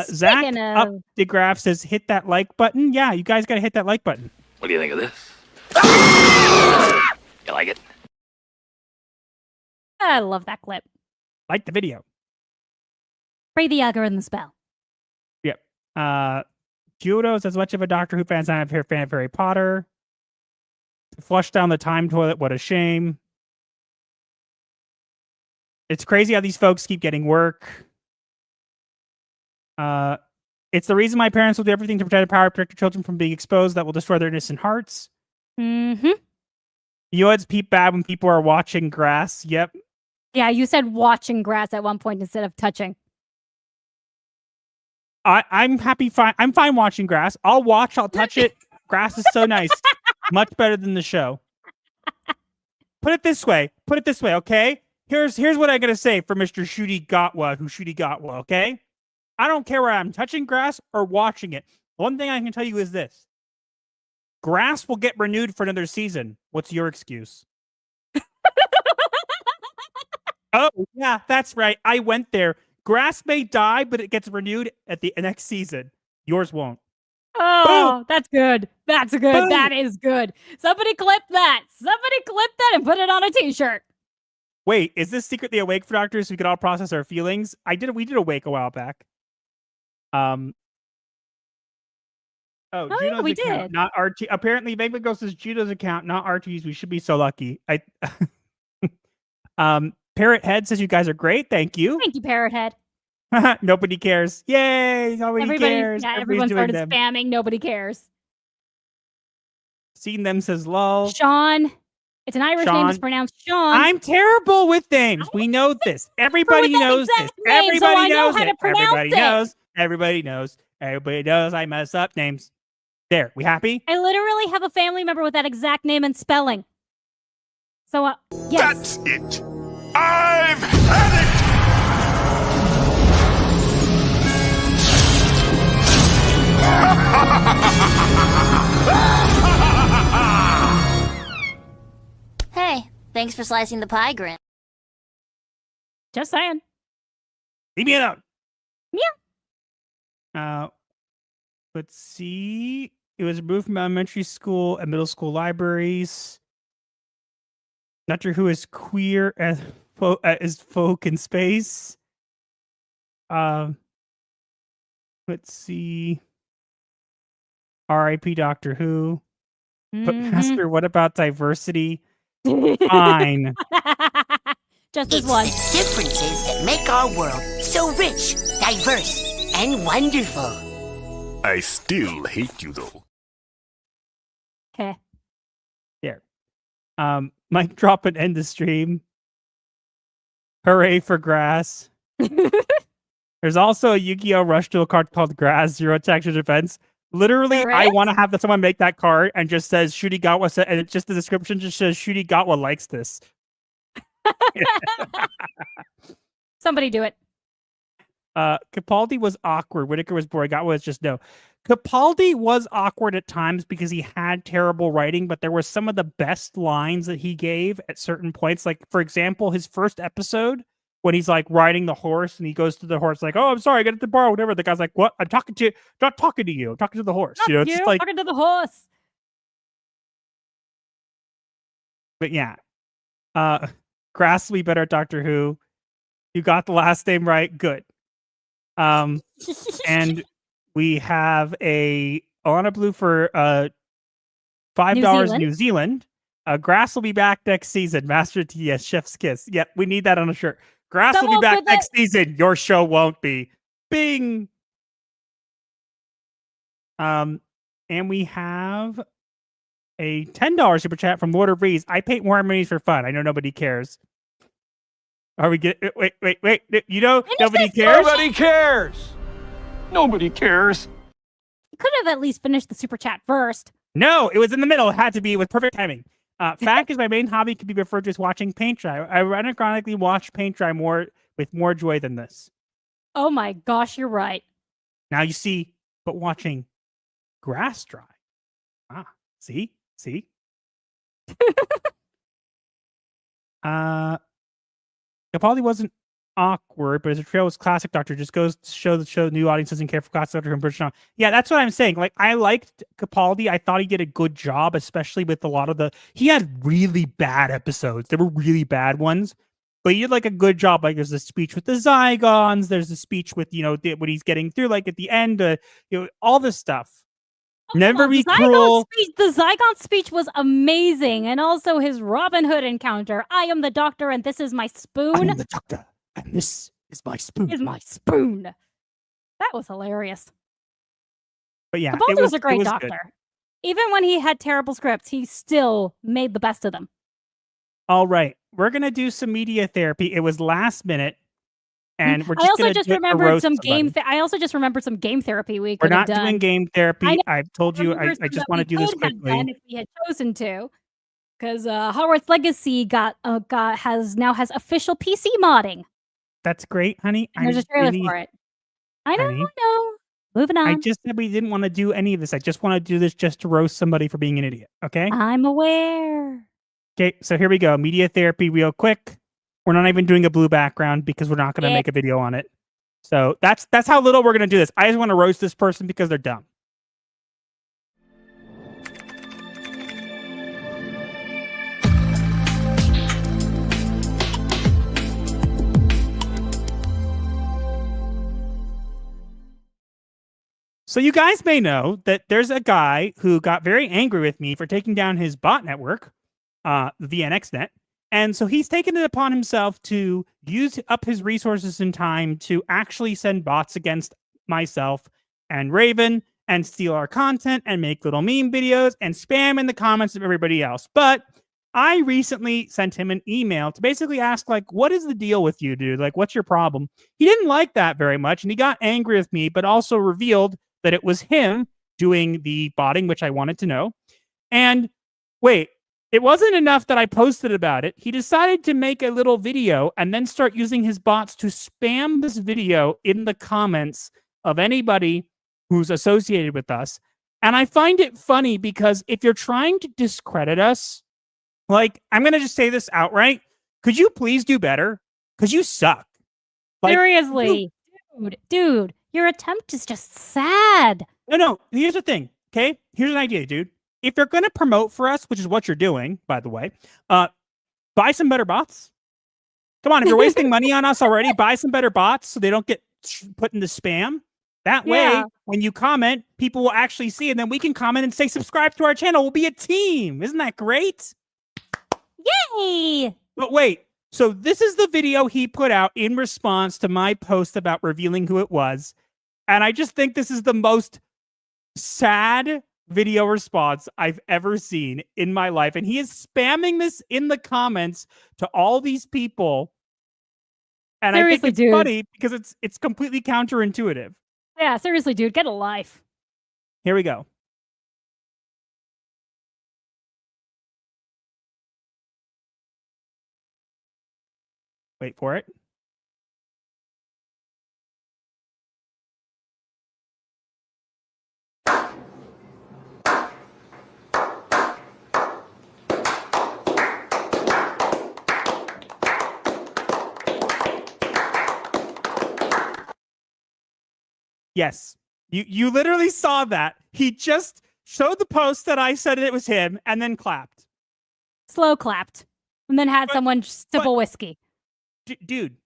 Zach up DeGraff says, hit that like button. Yeah, you guys got to hit that like button. What do you think of this? You like it? I love that clip. Like the video. Pray the algorithm spell. Yep. Judo's as much of a Doctor Who fan as I am a fan of Harry Potter. Flush down the time toilet. What a shame. It's crazy how these folks keep getting work. It's the reason my parents will do everything to protect the power, protect their children from being exposed that will destroy their innocent hearts. Mm-hmm. You know it's peep bad when people are watching grass. Yep. Yeah, you said watching grass at one point instead of touching. I'm happy. I'm fine watching grass. I'll watch. I'll touch it. Grass is so nice. Much better than the show. Put it this way. Okay. here's what I gotta say for Mr. Shooty Gatwa, okay? I don't care where I'm touching grass or watching it. One thing I can tell you is this. Grass will get renewed for another season. What's your excuse? Oh, yeah, that's right. I went there. Grass may die, but it gets renewed at the next season. Yours won't. Oh, Boom. that's good. That's good. Boom. That is good. Somebody clip that. Somebody clip that and put it on a t-shirt. Wait, is this secretly awake for doctors so we can all process our feelings? We did awake a while back. Oh, Juno's yeah, we account, did. not RT. Apparently, Vegla Ghost is Juno's account, not RT's. We should be so lucky. Parrot Head says you guys are great. Thank you. Thank you, Parrot Head. Nobody cares. Yay! Nobody cares. Yeah, Everybody's everyone started doing them. spamming. Nobody cares. Seen them says lol. Sean. It's an Irish name. It's pronounced Sean. I'm terrible with names. We know this. Everybody knows this. Everybody knows it. Everybody knows. Everybody knows. Everybody knows I mess up names. There, we happy? I literally have a family member with that exact name and spelling. So, yes. That's it. I've had it. Hey, thanks for slicing the pie, Grin. Just saying. Leave me alone. Yeah. Let's see. It was removed from elementary school and middle school libraries. Doctor Who is queer as folk in space. Let's see. R.I.P. Doctor Who. But Master, what about diversity? Fine. Just as one. It's the differences that make our world so rich, diverse, and wonderful. I still hate you, though. Okay. There. Mic drop and end the stream. Hooray for grass. There's also a Yu-Gi-Oh! Rush Duel card called Grass, Zero Texture Defense. Literally, I want to have someone make that card and just says Shooty Gatwa, and it's just the description just says Shooty Gatwa likes this. Somebody do it. Capaldi was awkward. Whitaker was boring. Gatwa was just no. Capaldi was awkward at times because he had terrible writing, but there were some of the best lines that he gave at certain points. Like, for example, his first episode when he's like riding the horse and he goes to the horse like, "Oh, I'm sorry, I got to borrow whatever." The guy's like, "What? I'm talking to you. Not talking to you. I'm talking to the horse." You know, it's just like talking to the horse. But yeah, Grass will be better at Doctor Who. You got the last name right. Good. And we have a Alana Blue for $5 New Zealand. Grass will be back next season. Master TS Chef's Kiss. Yep, we need that on a shirt. Grass will be back next season. Your show won't be. Bing. And we have a $10 super chat from Lord of Rees. I paint war harmonies for fun. I know nobody cares. Are we get wait? You know nobody cares. Nobody cares. Nobody cares. You could have at least finished the super chat first. No, it was in the middle. It had to be with perfect timing. Fact is, my main hobby could be referred to as watching paint dry. I ironically watch paint dry with more joy than this. Oh my gosh, you're right. Now you see, but watching grass dry. See. Capaldi wasn't awkward, but his trail was classic Doctor. Just goes to show new audience doesn't care for classic Doctor and British on. Yeah, that's what I'm saying. Like, I liked Capaldi. I thought he did a good job, especially with a lot of he had really bad episodes. There were really bad ones, but he did like a good job. Like, there's a speech with the Zygons. There's a speech with, what he's getting through, like at the end, all this stuff. Never be cruel. The Zygon speech was amazing. And also his Robin Hood encounter. I am the Doctor and this is my spoon. I am the Doctor and this is my spoon. That was hilarious. But yeah, Capaldi was a great Doctor. Good. Even when he had terrible scripts, he still made the best of them. All right. We're going to do some media therapy. It was last minute. And we're just I also just remembered some game. I also just remembered some game therapy we could have done. We're not doing game therapy. I've told you. I just want to do this quickly. If we had chosen to, because Hogwarts Legacy has official PC modding. That's great, honey. And there's a trailer for it. I don't know. Moving on. I just said we didn't want to do any of this. I just want to do this just to roast somebody for being an idiot. Okay. I'm aware. Okay, so here we go. Media therapy, real quick. We're not even doing a blue background because we're not going to make a video on it. So that's how little we're going to do this. I just want to roast this person because they're dumb. So you guys may know that there's a guy who got very angry with me for taking down his bot network, the VNXNet. And so he's taken it upon himself to use up his resources and time to actually send bots against myself and Raven and steal our content and make little meme videos and spam in the comments of everybody else. But I recently sent him an email to basically ask, like, what is the deal with you, dude? Like, what's your problem? He didn't like that very much, and he got angry with me, but also revealed that it was him doing the botting, which I wanted to know. And wait, it wasn't enough that I posted about it. He decided to make a little video and then start using his bots to spam this video in the comments of anybody who's associated with us. And I find it funny because if you're trying to discredit us, like, I'm going to just say this outright. Could you please do better? Because you suck. Like, seriously. Dude, your attempt is just sad. No. Here's the thing, okay? Here's an idea, dude. If you're going to promote for us, which is what you're doing, by the way, buy some better bots. Come on, if you're wasting money on us already, buy some better bots so they don't get put into spam. That way, when you comment, people will actually see, and then we can comment and say, subscribe to our channel. We'll be a team. Isn't that great? Yay! But wait. So this is the video he put out in response to my post about revealing who it was. And I just think this is the most sad video response I've ever seen in my life. And he is spamming this in the comments to all these people. And seriously, I think it's funny because it's completely counterintuitive. Yeah, seriously, dude, get a life. Here we go. Wait for it. Yes, you literally saw that. He just showed the post that I said it was him and then clapped. Slow clapped. And then had someone sip a whiskey. Dude,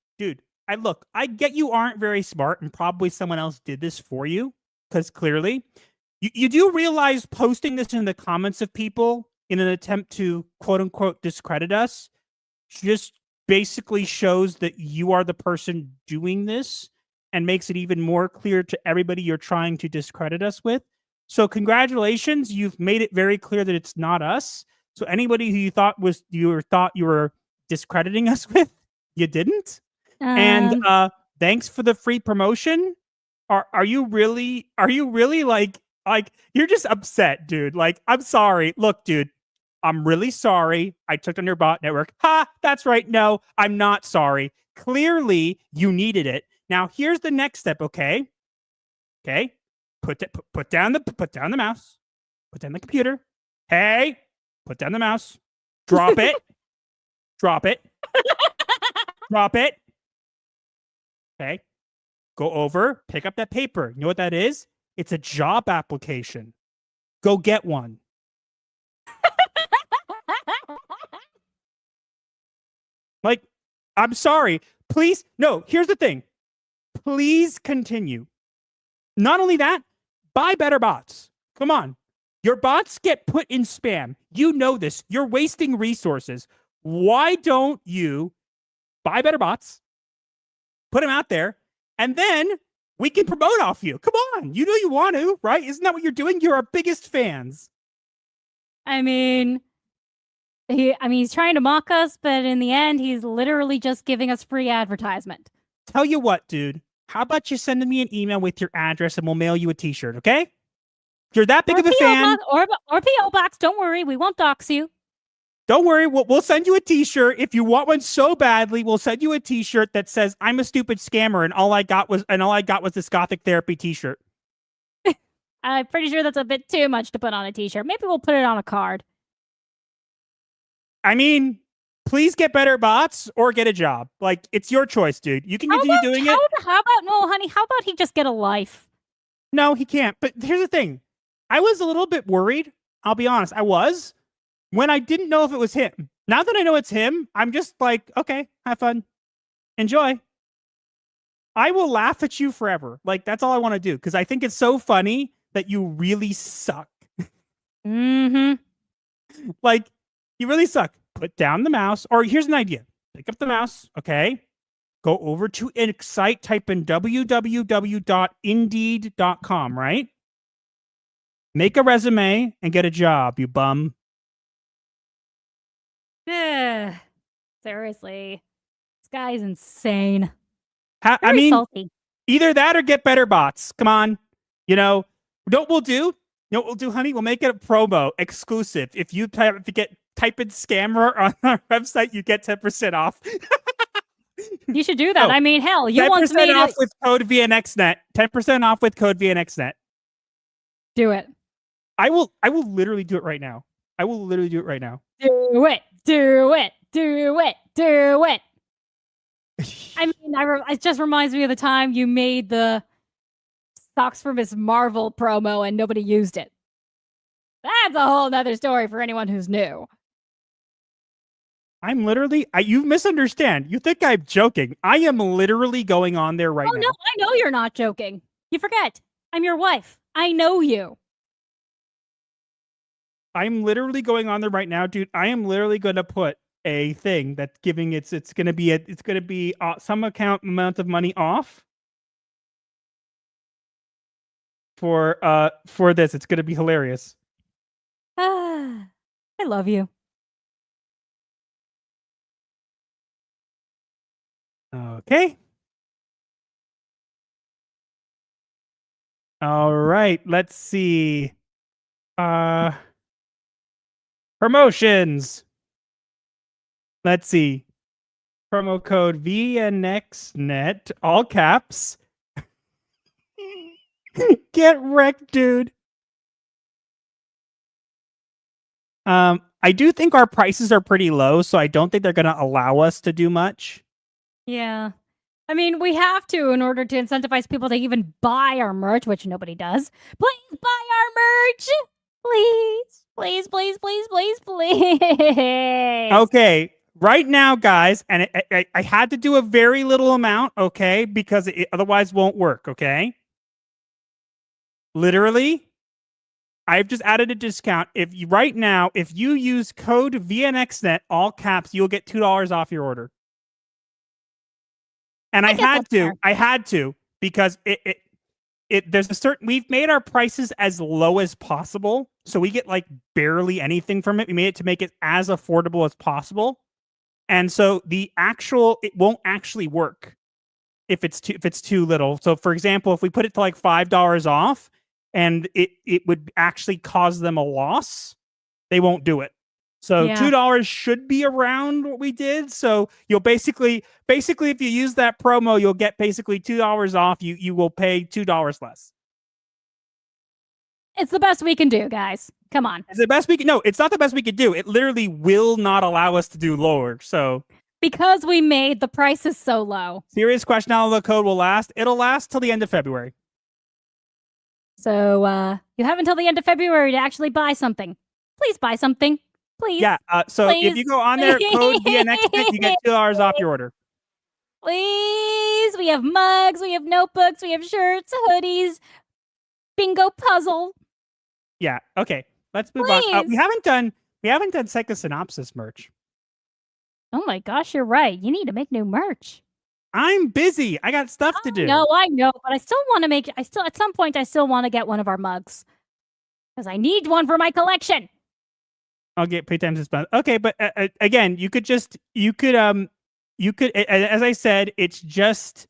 I get you aren't very smart and probably someone else did this for you, because clearly you do realize posting this in the comments of people in an attempt to quote unquote discredit us just basically shows that you are the person doing this and makes it even more clear to everybody you're trying to discredit us with. So congratulations, you've made it very clear that it's not us. So anybody who you thought you were discrediting us with, you didn't. And thanks for the free promotion. Are you really like you're just upset, dude? Like, I'm sorry. Look, dude, I'm really sorry I took on your bot network. Ha, that's right. No, I'm not sorry. Clearly you needed it. Now here's the next step, okay? Okay. Put down the mouse. Put down the computer. Hey, put down the mouse. Drop it. Drop it. Drop it. Okay. Go over, pick up that paper. You know what that is? It's a job application. Go get one. Like, I'm sorry. Please. No, here's the thing. Please continue. Not only that, buy better bots. Come on. Your bots get put in spam. You know this. You're wasting resources. Why don't you buy better bots, put them out there, and then we can promote off you? Come on. You know you want to, right? Isn't that what you're doing? You're our biggest fans. I mean, he's trying to mock us, but in the end, he's literally just giving us free advertisement. Tell you what, dude. How about you send me an email with your address and we'll mail you a t-shirt, okay? If you're that big of a fan. Or P.O. Box, don't worry. We won't dox you. Don't worry, we'll send you a T-shirt if you want one so badly. We'll send you a T-shirt that says "I'm a stupid scammer," and all I got was this Gothic Therapy T-shirt. I'm pretty sure that's a bit too much to put on a T-shirt. Maybe we'll put it on a card. I mean, please get better bots or get a job. Like, it's your choice, dude. You can continue doing it. How about no, honey? How about he just get a life? No, he can't. But here's the thing: I was a little bit worried. I'll be honest. I was. When I didn't know if it was him. Now that I know it's him, I'm just like, okay, have fun. Enjoy. I will laugh at you forever. Like, that's all I want to do. Because I think it's so funny that you really suck. Mm-hmm. Like, you really suck. Put down the mouse. Or here's an idea. Pick up the mouse, okay? Go over to Excite, type in www.indeed.com, right? Make a resume and get a job, you bum. Seriously. This guy's insane. I mean, salty. Either that or get better bots. Come on. You know what we'll do? You know what we'll do, honey? We'll make it a promo exclusive. If you type in scammer on our website, you get 10% off. You should do that. No, I mean, hell, you want me 10% off with code VNXNet. 10% off with code VNXNet. Do it. I will literally do it right now. I will literally do it right now. Do it. Do it. Do it. Do it. I mean, it just reminds me of the time you made the Stocks for Miss Marvel promo and nobody used it. That's a whole nother story for anyone who's new. I'm literally, you misunderstand. You think I'm joking. I am literally going on there right now. No, I know you're not joking. You forget. I'm your wife. I know you. I'm literally going on there right now, dude. I am literally going to put a thing that's giving it's going to be some amount of money off for this. It's going to be hilarious. I love you. Okay. All right. Let's see. Promotions. Let's see. Promo code VNXNet, all caps. Get wrecked, dude. I do think our prices are pretty low, so I don't think they're going to allow us to do much. Yeah. I mean, we have to in order to incentivize people to even buy our merch, which nobody does. Please buy our merch. Please. Please, please, please, please, please. Okay. Right now, guys, and I had to do a very little amount, okay, because it otherwise won't work, okay? Literally, I've just added a discount. If you use code VNXNet, all caps, you'll get $2 off your order. And I had to, because there's a certain, we've made our prices as low as possible, so we get like barely anything from it. We made it to make it as affordable as possible. And so it won't actually work if it's too little. So for example, if we put it to like $5 off and it would actually cause them a loss, they won't do it. So $2 should be around what we did. So you'll basically if you use that promo, you'll get basically $2 off. You will pay $2 less. It's the best we can do, guys. Come on. It's the best we can. No, it's not the best we could do. It literally will not allow us to do lower. So because we made the prices so low. Serious question: how long the code will last? It'll last till the end of February. So you have until the end of February to actually buy something. Please buy something. Please. Yeah. So if you go on there, code VNXNet, you get $2 off your order. Please. We have mugs. We have notebooks. We have shirts, hoodies, bingo puzzle. Yeah. Okay. Let's move on. We haven't done Psycho-Synopsis merch. Oh my gosh, you're right. You need to make new merch. I'm busy. I got stuff to do. No, I know, but I still want to at some point I still want to get one of our mugs. Because I need one for my collection. I'll get pay times this month. Okay, but again, you could as I said, it's just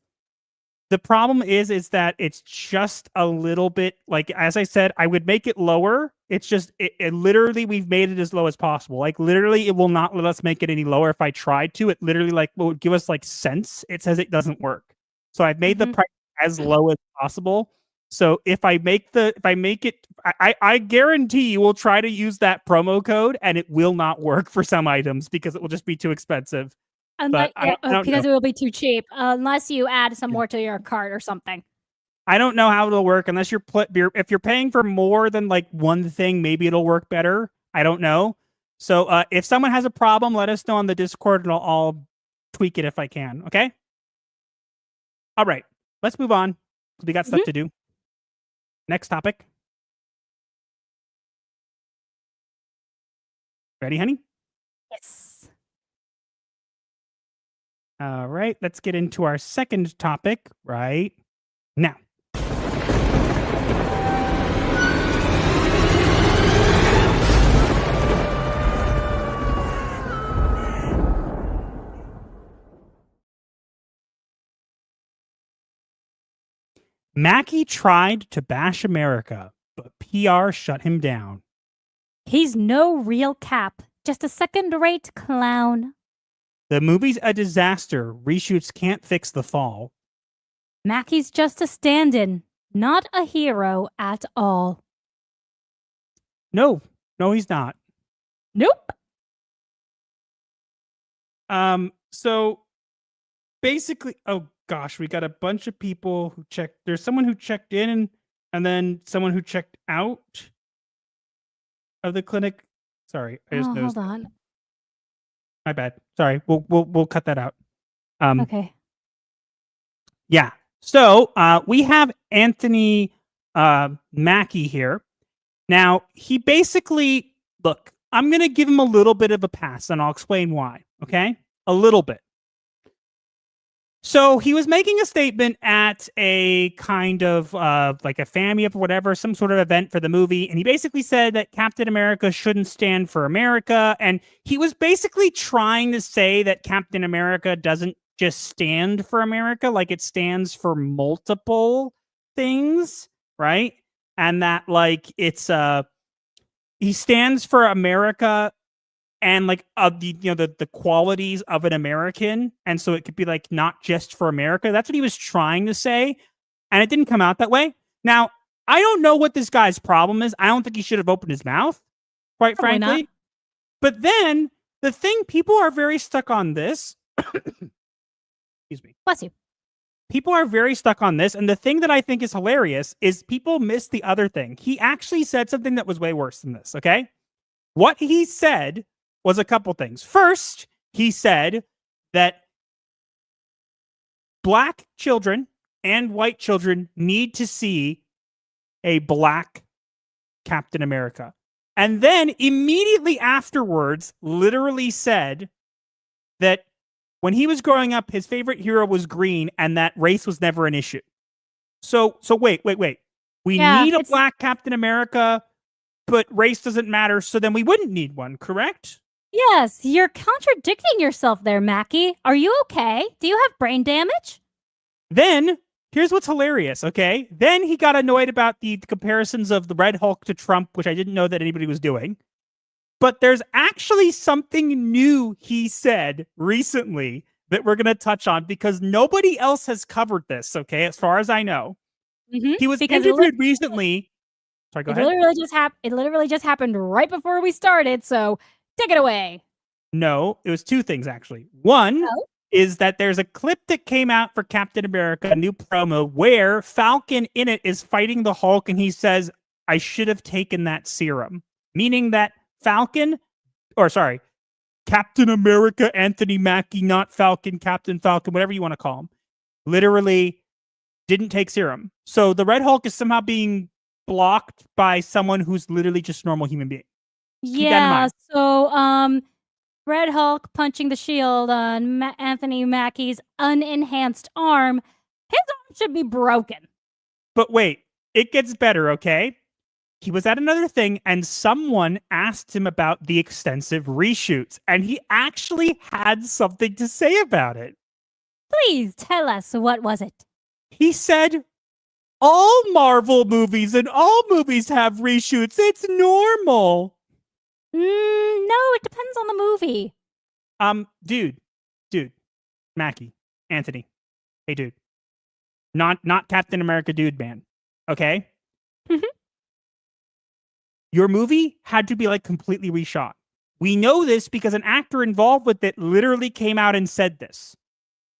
The problem is that it's just a little bit, like, as I said, I would make it lower. It's just, it literally, we've made it as low as possible. Like, literally, it will not let us make it any lower if I tried to. It literally, like, would give us, like, cents. It says it doesn't work. So I've made the price as low as possible. So if I make it, I guarantee you will try to use that promo code and it will not work for some items because it will just be too expensive. Because it will be too cheap unless you add some more to your cart or something. I don't know how it'll work unless if you're paying for more than like one thing, maybe it'll work better. I don't know. So if someone has a problem, let us know on the Discord and I'll tweak it if I can. Okay. All right. Let's move on. We got stuff to do. Next topic. Ready, honey? Yes. All right, let's get into our second topic right now. Mackie tried to bash America, but PR shut him down. He's no real Cap, just a second-rate clown. The movie's a disaster. Reshoots can't fix the fall. Mackie's just a stand-in, not a hero at all. No, he's not. Nope. So basically, oh gosh, we got a bunch of people who checked. There's someone who checked in and then someone who checked out of the clinic. Sorry, I just noticed. Hold on. My bad. Sorry. We'll cut that out. Okay. Yeah. So we have Anthony Mackie here. Now, he basically, look, I'm going to give him a little bit of a pass and I'll explain why. Okay? A little bit. So he was making a statement at a kind of like a family up or whatever, some sort of event for the movie. And he basically said that Captain America shouldn't stand for America. And he was basically trying to say that Captain America doesn't just stand for America, like it stands for multiple things, right? And that like it's he stands for America and like the qualities of an American, and so it could be like not just for America. That's what he was trying to say, and it didn't come out that way. Now, I don't know what this guy's problem is. I don't think he should have opened his mouth, quite Probably frankly. not. But then the thing, people are very stuck on this. Excuse me. Bless you. People are very stuck on this, and the thing that I think is hilarious is people miss the other thing. He actually said something that was way worse than this. Okay, what he said was a couple things. First, he said that black children and white children need to see a black Captain America. And then immediately afterwards, literally said that when he was growing up, his favorite hero was green and that race was never an issue. So wait. We need a black Captain America, but race doesn't matter. So then we wouldn't need one, correct? Yes, you're contradicting yourself there, Mackie. Are you okay? Do you have brain damage? Then, here's what's hilarious, okay? Then he got annoyed about the comparisons of the Red Hulk to Trump, which I didn't know that anybody was doing. But there's actually something new he said recently that we're going to touch on because nobody else has covered this, okay, as far as I know. He was interviewed recently. Sorry, go ahead. It literally just happened right before we started, so take it away. No, it was two things, actually. One is that there's a clip that came out for Captain America, a new promo, where Falcon in it is fighting the Hulk, and he says, I should have taken that serum. Meaning that Captain America, Anthony Mackie, not Falcon, Captain Falcon, whatever you want to call him, literally didn't take serum. So the Red Hulk is somehow being blocked by someone who's literally just a normal human being. Yeah, so Red Hulk punching the shield on Anthony Mackie's unenhanced arm. His arm should be broken. But wait, it gets better, okay? He was at another thing and someone asked him about the extensive reshoots, and he actually had something to say about it. Please tell us, what was it? He said all Marvel movies and all movies have reshoots. It's normal. No, it depends on the movie. Dude, Mackie, Anthony, hey, dude, not Captain America, dude, man. Okay, your movie had to be like completely reshot. We know this because an actor involved with it literally came out and said this.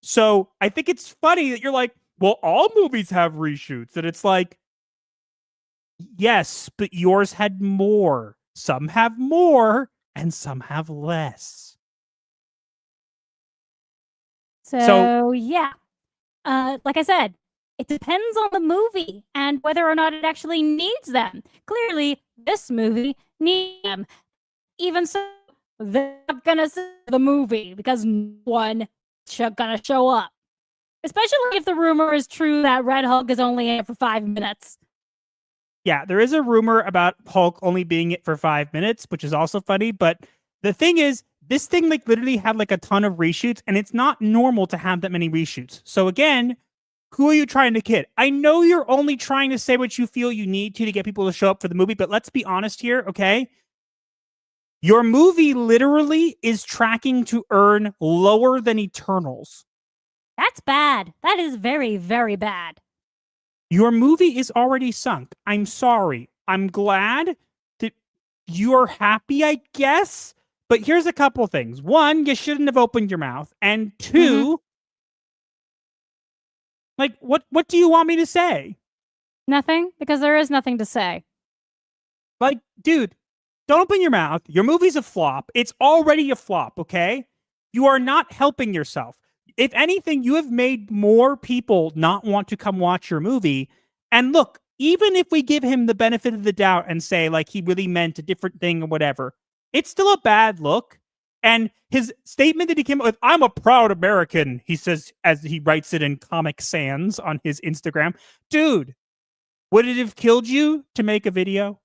So I think it's funny that you're like, well, all movies have reshoots, and it's like, yes, but yours had more. Some have more, and some have less. So yeah, like I said, it depends on the movie and whether or not it actually needs them. Clearly, this movie needs them. Even so, they're not gonna see the movie because no one gonna show up. Especially if the rumor is true that Red Hulk is only in it for 5 minutes. Yeah, there is a rumor about Hulk only being it for 5 minutes, which is also funny. But the thing is, this thing like literally had like a ton of reshoots, and it's not normal to have that many reshoots. So again, who are you trying to kid? I know you're only trying to say what you feel you need to get people to show up for the movie, but let's be honest here, okay? Your movie literally is tracking to earn lower than Eternals. That's bad. That is very, very bad. Your movie is already sunk. I'm sorry. I'm glad that you're happy, I guess. But here's a couple things. One, you shouldn't have opened your mouth. And two, like, what do you want me to say? Nothing? Because there is nothing to say. Like, dude, don't open your mouth. Your movie's a flop. It's already a flop, okay? You are not helping yourself. If anything, you have made more people not want to come watch your movie. And look, even if we give him the benefit of the doubt and say, like, he really meant a different thing or whatever, it's still a bad look. And his statement that he came up with, I'm a proud American, he says as he writes it in Comic Sans on his Instagram. Dude, would it have killed you to make a video?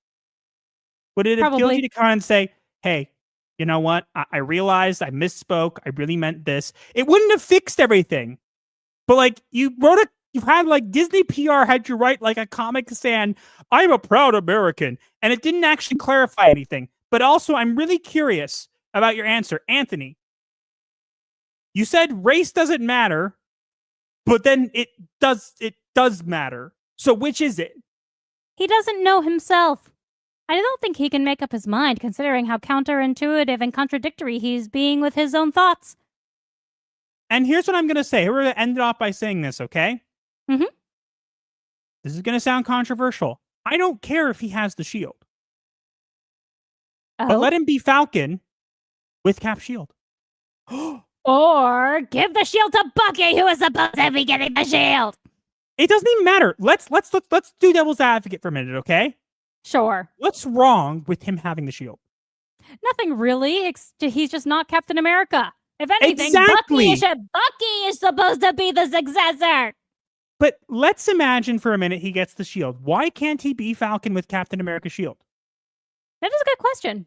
Would it have killed you to come and say, hey, you know what? I realized I misspoke. I really meant this. It wouldn't have fixed everything. But like you had like Disney PR had you write like a Comic Sans, I'm a proud American. And it didn't actually clarify anything. But also, I'm really curious about your answer. Anthony, you said race doesn't matter, but then it does matter. So which is it? He doesn't know himself. I don't think he can make up his mind, considering how counterintuitive and contradictory he's being with his own thoughts. And here's what I'm going to say. We're going to end it off by saying this, okay? Mm-hmm. This is going to sound controversial. I don't care if he has the shield. But let him be Falcon with Cap shield. Or give the shield to Bucky, who is supposed to be getting the shield. It doesn't even matter. Let's do devil's advocate for a minute, okay? Sure. What's wrong with him having the shield? Nothing really. He's just not Captain America. If anything, exactly. Bucky is supposed to be the successor. But let's imagine for a minute he gets the shield. Why can't he be Falcon with Captain America's shield? That is a good question.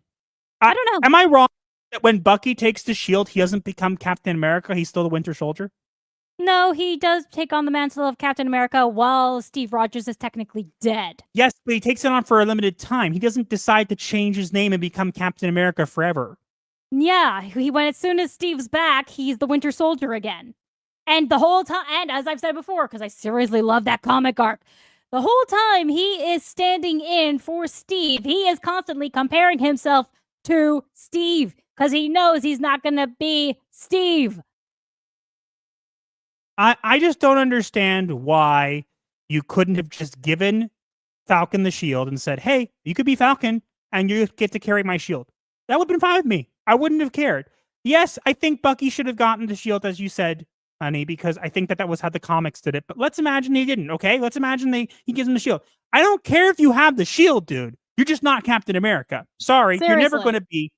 I don't know. Am I wrong that when Bucky takes the shield, he doesn't become Captain America? He's still the Winter Soldier? No, he does take on the mantle of Captain America while Steve Rogers is technically dead. Yes, but he takes it on for a limited time. He doesn't decide to change his name and become Captain America forever. Yeah, as soon as Steve's back, he's the Winter Soldier again. And the whole time, and as I've said before, because I seriously love that comic arc, the whole time he is standing in for Steve, he is constantly comparing himself to Steve because he knows he's not going to be Steve. I just don't understand why you couldn't have just given Falcon the shield and said, hey, you could be Falcon and you get to carry my shield. That would have been fine with me. I wouldn't have cared. Yes, I think Bucky should have gotten the shield, as you said, honey, because I think that was how the comics did it. But let's imagine he didn't, okay? Let's imagine he gives him the shield. I don't care if you have the shield, dude. You're just not Captain America. Sorry, Seriously. You're never going to be.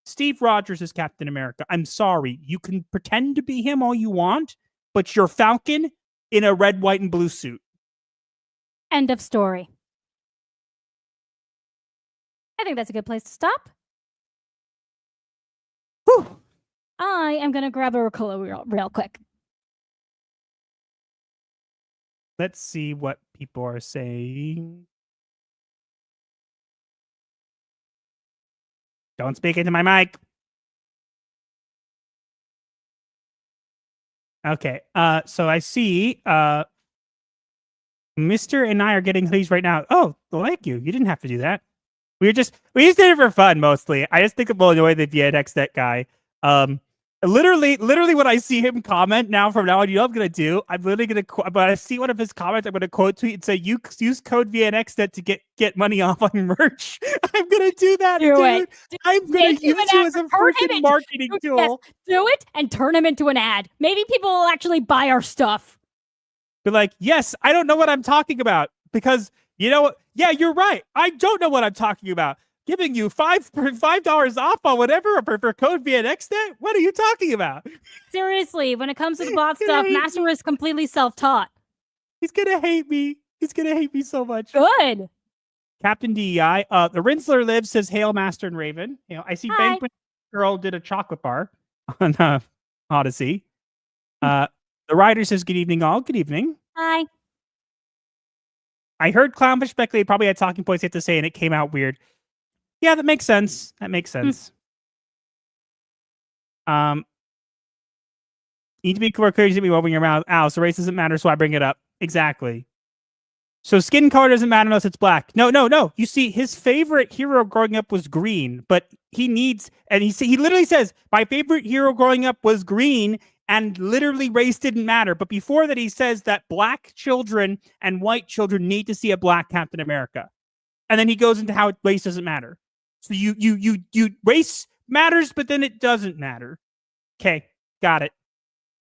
Steve Rogers is Captain America. I'm sorry. You can pretend to be him all you want, but you're Falcon in a red, white, and blue suit. End of story. I think that's a good place to stop. Whew. I am going to grab a Ricola real quick. let's see what people are saying. Don't speak into my mic. Okay. So I see Mr. and I are getting hoodies right now. Oh, thank you. You didn't have to do that. We just did it for fun mostly. I just think it will annoy the VNX net guy. Literally when I see him comment from now on, you know what I'm gonna do? I'm literally gonna but I see one of his comments, I'm gonna quote tweet and say, "You use code VNXNet to get money off on merch." I'm gonna do that, dude. I'm gonna use you as a freaking marketing tool. Yes, do it and turn him into an ad. Maybe people will actually buy our stuff. Be like, yes, I don't know what I'm talking about because you know what? Yeah, you're right. I don't know what I'm talking about. Giving you $5 off on whatever for code VNXNet? What are you talking about? Seriously, when it comes to the bot stuff, Master is completely self-taught. He's gonna hate me. He's gonna hate me so much. Good. Captain DEI. The Rinsler lives says, "Hail, Master and Raven." You know, I see Banquet Girl did a chocolate bar on Odyssey. The Rider says, "Good evening, all. Good evening." Hi. I heard Clownfish speculate probably had talking points he had to say, and it came out weird. Yeah, that makes sense. That makes sense. You need to be more clear to me opening your mouth. Ow, so race doesn't matter, so I bring it up. Exactly. So skin color doesn't matter unless it's black. No. You see, his favorite hero growing up was green, but he literally says, my favorite hero growing up was green, and literally race didn't matter. But before that, he says that black children and white children need to see a black Captain America. And then he goes into how race doesn't matter. So you race matters, but then it doesn't matter. Okay, got it.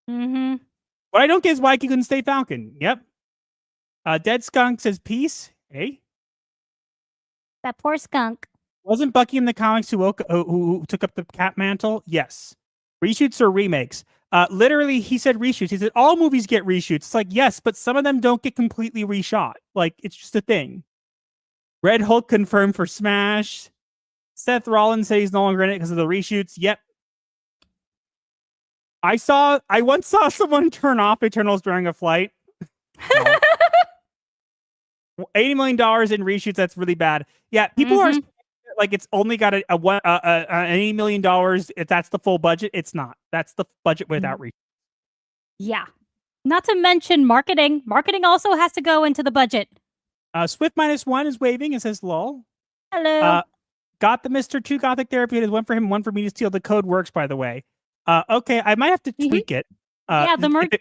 Mm-hmm. What I don't get is why he couldn't stay Falcon. Yep. Dead Skunk says peace. Hey. That poor skunk. Wasn't Bucky in the comics who took up the Cap mantle? Yes. Reshoots or remakes? Literally, he said reshoots. He said all movies get reshoots. It's like, yes, but some of them don't get completely reshot. Like, it's just a thing. Red Hulk confirmed for Smash. Seth Rollins said he's no longer in it because of the reshoots. Yep. I once saw someone turn off Eternals during a flight. $80 million in reshoots. That's really bad. Yeah, people are like, it's only got an $80 million. If that's the full budget, it's not. That's the budget without reshoots. Yeah. Not to mention marketing. Marketing also has to go into the budget. Swift -1 is waving and says lol. Hello. Got the Mr. 2 Gothic Therapy. It is one for him, one for me to steal. The code works, by the way. Okay, I might have to tweak it. Yeah, the merch.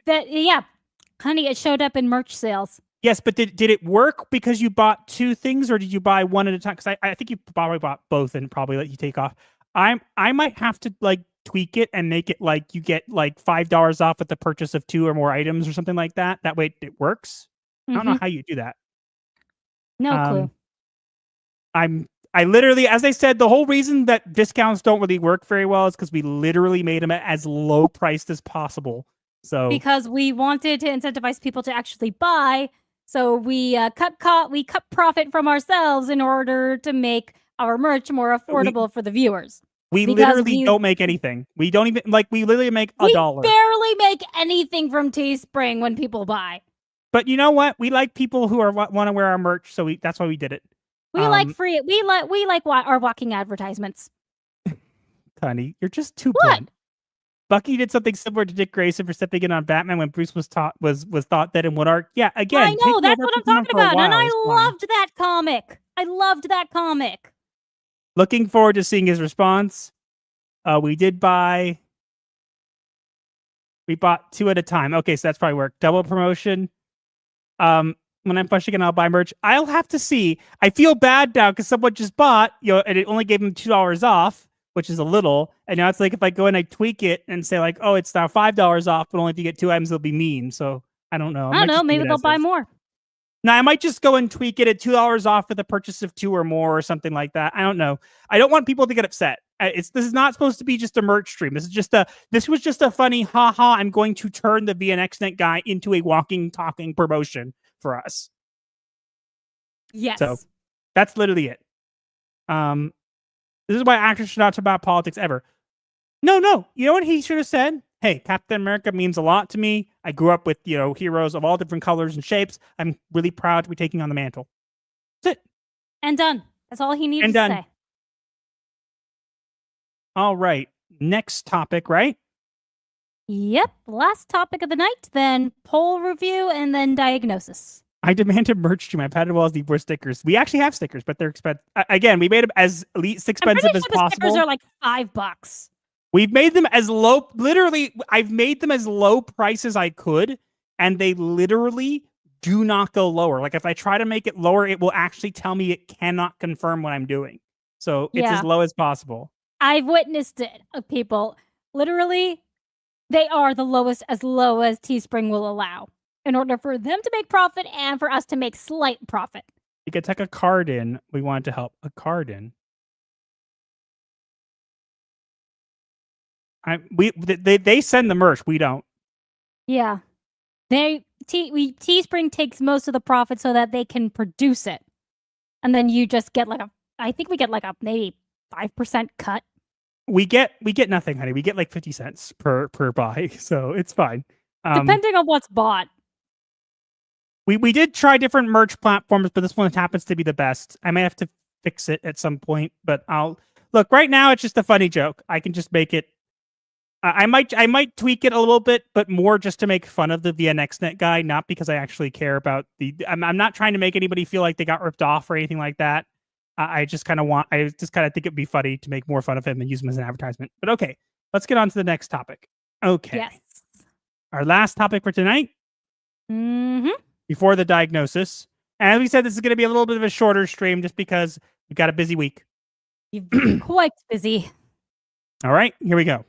Honey, it showed up in merch sales. Yes, but did it work because you bought two things, or did you buy one at a time? Because I think you probably bought both and probably let you take off. I might have to like tweak it and make it like you get like $5 off at the purchase of 2 or more items or something like that. That way it works. I don't know how you do that. No clue. I literally, as I said, the whole reason that discounts don't really work very well is because we literally made them at as low priced as possible. So because we wanted to incentivize people to actually buy, so we cut profit from ourselves in order to make our merch more affordable for the viewers. We literally don't make anything. We don't even we literally make $1. We barely make anything from Teespring when people buy. But you know what? We like people who want to wear our merch, so that's why we did it. We like free. We like our walking advertisements. Honey, you're just too blunt. Bucky did something similar to Dick Grayson for stepping in on Batman when Bruce was thought dead in one arc. Yeah, again. I know, that's what I'm talking about, and I loved that comic. I loved that comic. Looking forward to seeing his response. We bought 2 at a time. Okay, so that's probably worked. Double promotion. When I'm pushing it, I'll buy merch. I'll have to see. I feel bad now because someone just bought, and it only gave them $2 off, which is a little. And now it's like if I go and I tweak it and say like, oh, it's now $5 off, but only if you get 2 items, it'll be mean. So I don't know. I don't know. Maybe they'll buy more. No, I might just go and tweak it at $2 off for the purchase of 2 or more or something like that. I don't know. I don't want people to get upset. This is not supposed to be just a merch stream. This was just a funny haha. I'm going to turn the VNXNet guy into a walking, talking promotion for us. Yes. So that's literally it. This is why actors should not talk about politics ever. No. You know what he should have said? hey, Captain America means a lot to me. I grew up with, heroes of all different colors and shapes. I'm really proud to be taking on the mantle. That's it. And done. That's all he needed And to done. say. All right. Next topic, right? Yep. Last topic of the night, then poll review, and then diagnosis. I demanded merch to my padded walls need more stickers. We actually have stickers, but they're expensive. Again, we made them as least expensive as possible. The stickers are like $5. We've made them as low. Literally, I've made them as low price as I could, and they literally do not go lower. Like if I try to make it lower, it will actually tell me it cannot confirm what I'm doing. So it's as low as possible. I've witnessed it of people. Literally, they are the lowest, as low as Teespring will allow, in order for them to make profit and for us to make slight profit. You could take a card in. We wanted to help a card in. They send the merch. We don't. Yeah, Teespring takes most of the profit so that they can produce it, and then you just get I think we get like a maybe 5% cut. We get nothing, honey. We get like 50 cents per buy, so it's fine. Depending on what's bought. We did try different merch platforms, but this one happens to be the best. I may have to fix it at some point, but I'll look. Right now, it's just a funny joke. I can just make it. I might tweak it a little bit, but more just to make fun of the VNXNet guy, not because I actually care about the. I'm not trying to make anybody feel like they got ripped off or anything like that. I just kind of think it'd be funny to make more fun of him and use him as an advertisement. But okay, let's get on to the next topic. Okay. Yes. Our last topic for tonight. Mm-hmm. Before the diagnosis. And as we said, this is going to be a little bit of a shorter stream just because we've got a busy week. You've been quite busy. All right, here we go.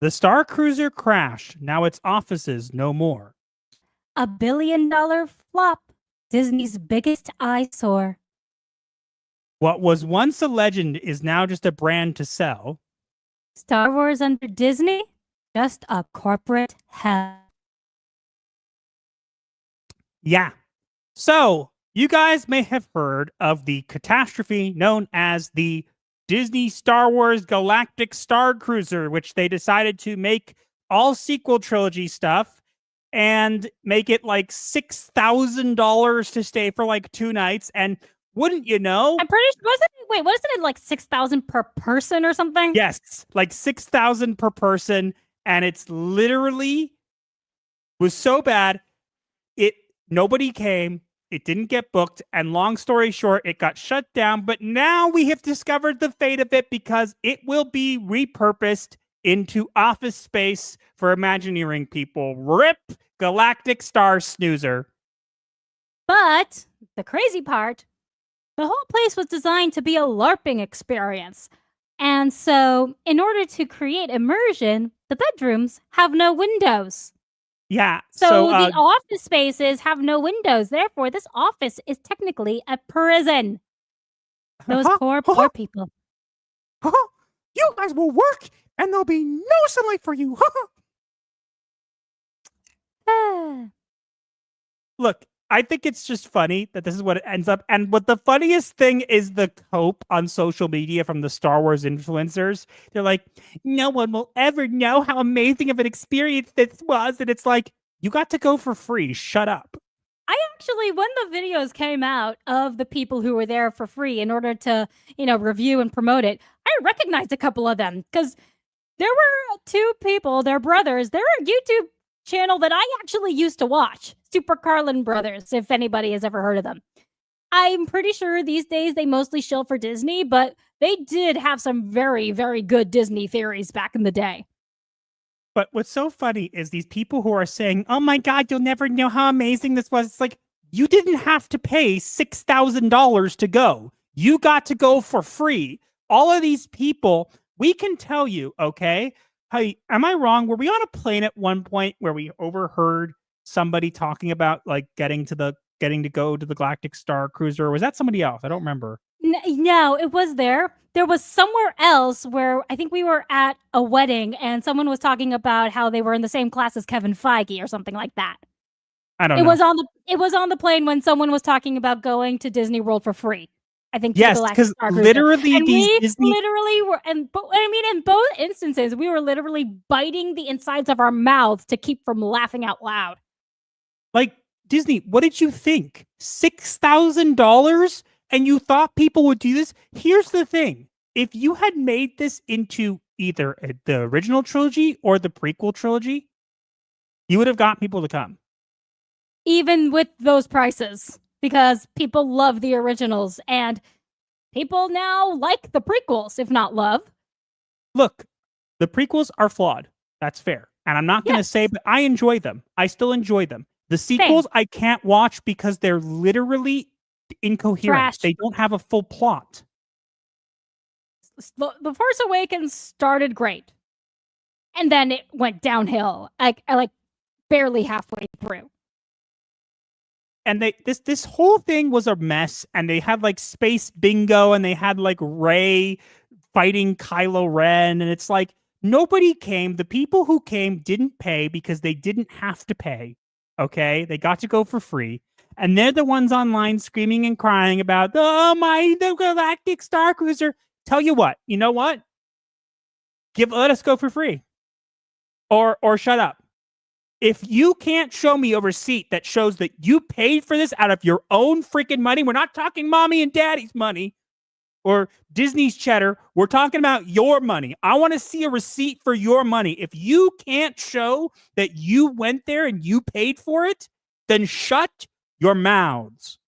The Starcruiser crashed. Now its offices no more. $1 billion flop. Disney's biggest eyesore. What was once a legend is now just a brand to sell. Star Wars under Disney? Just a corporate hell. Yeah. So, you guys may have heard of the catastrophe known as the Disney Star Wars Galactic Starcruiser, which they decided to make all sequel trilogy stuff and make it like $6,000 to stay for like 2 nights. And wouldn't you know? I'm pretty sure, wasn't it like 6,000 per person or something? Yes, like 6,000 per person. And it's literally was so bad. Nobody came. It didn't get booked. And long story short, it got shut down. But now we have discovered the fate of it because it will be repurposed into office space for Imagineering people. RIP Galactic Star Snoozer. But the crazy part, the whole place was designed to be a LARPing experience. And so in order to create immersion, the bedrooms have no windows. Yeah. So the office spaces have no windows. Therefore, this office is technically a prison. Those poor people. You guys will work and there'll be no sunlight for you. Look, I think it's just funny that this is what it ends up. And what the funniest thing is the cope on social media from the Star Wars influencers. They're like, no one will ever know how amazing of an experience this was. And it's like, you got to go for free. Shut up. I actually, when the videos came out of the people who were there for free in order to, review and promote it, I recognized a couple of them because there were 2 people, they're brothers. They're a YouTube channel that I actually used to watch. Super Carlin Brothers, if anybody has ever heard of them. I'm pretty sure these days they mostly shill for Disney, but they did have some very, very good Disney theories back in the day. But what's so funny is these people who are saying, oh my God, you'll never know how amazing this was. It's like, you didn't have to pay $6,000 to go. You got to go for free. All of these people, we can tell you, okay? Hey, am I wrong? Were we on a plane at one point where we overheard somebody talking about like getting to go to the Galactic Starcruiser? Or was that somebody else? I don't remember. No, it was there. There was somewhere else where I think we were at a wedding and someone was talking about how they were in the same class as Kevin Feige or something like that. I don't It know. was on the plane when someone was talking about going to Disney World for free. I think to the Yes, Galactic because Starcruiser. literally And these we Disney literally were, in both instances, we were literally biting the insides of our mouths to keep from laughing out loud. like Disney, what did you think? $6,000? And you thought people would do this? Here's the thing. If you had made this into either the original trilogy or the prequel trilogy, you would have got people to come. Even with those prices, because people love the originals and people now like the prequels, if not love. Look, the prequels are flawed. That's fair. And I'm not going to say, but I enjoy them. I still enjoy them. The sequels I can't watch because they're literally incoherent. Trash. They don't have a full plot. The Force Awakens started great, and then it went downhill. Like barely halfway through. And this whole thing was a mess. And they had like space bingo, and they had like Rey fighting Kylo Ren, and it's like nobody came. The people who came didn't pay because they didn't have to pay. Okay, they got to go for free. And they're the ones online screaming and crying about, the Galactic Starcruiser. Tell you what, you know what? Let us go for free. Or shut up. If you can't show me a receipt that shows that you paid for this out of your own freaking money, we're not talking mommy and daddy's money or Disney's cheddar. We're talking about your money. I want to see a receipt for your money. If you can't show that you went there and you paid for it, then shut your mouths.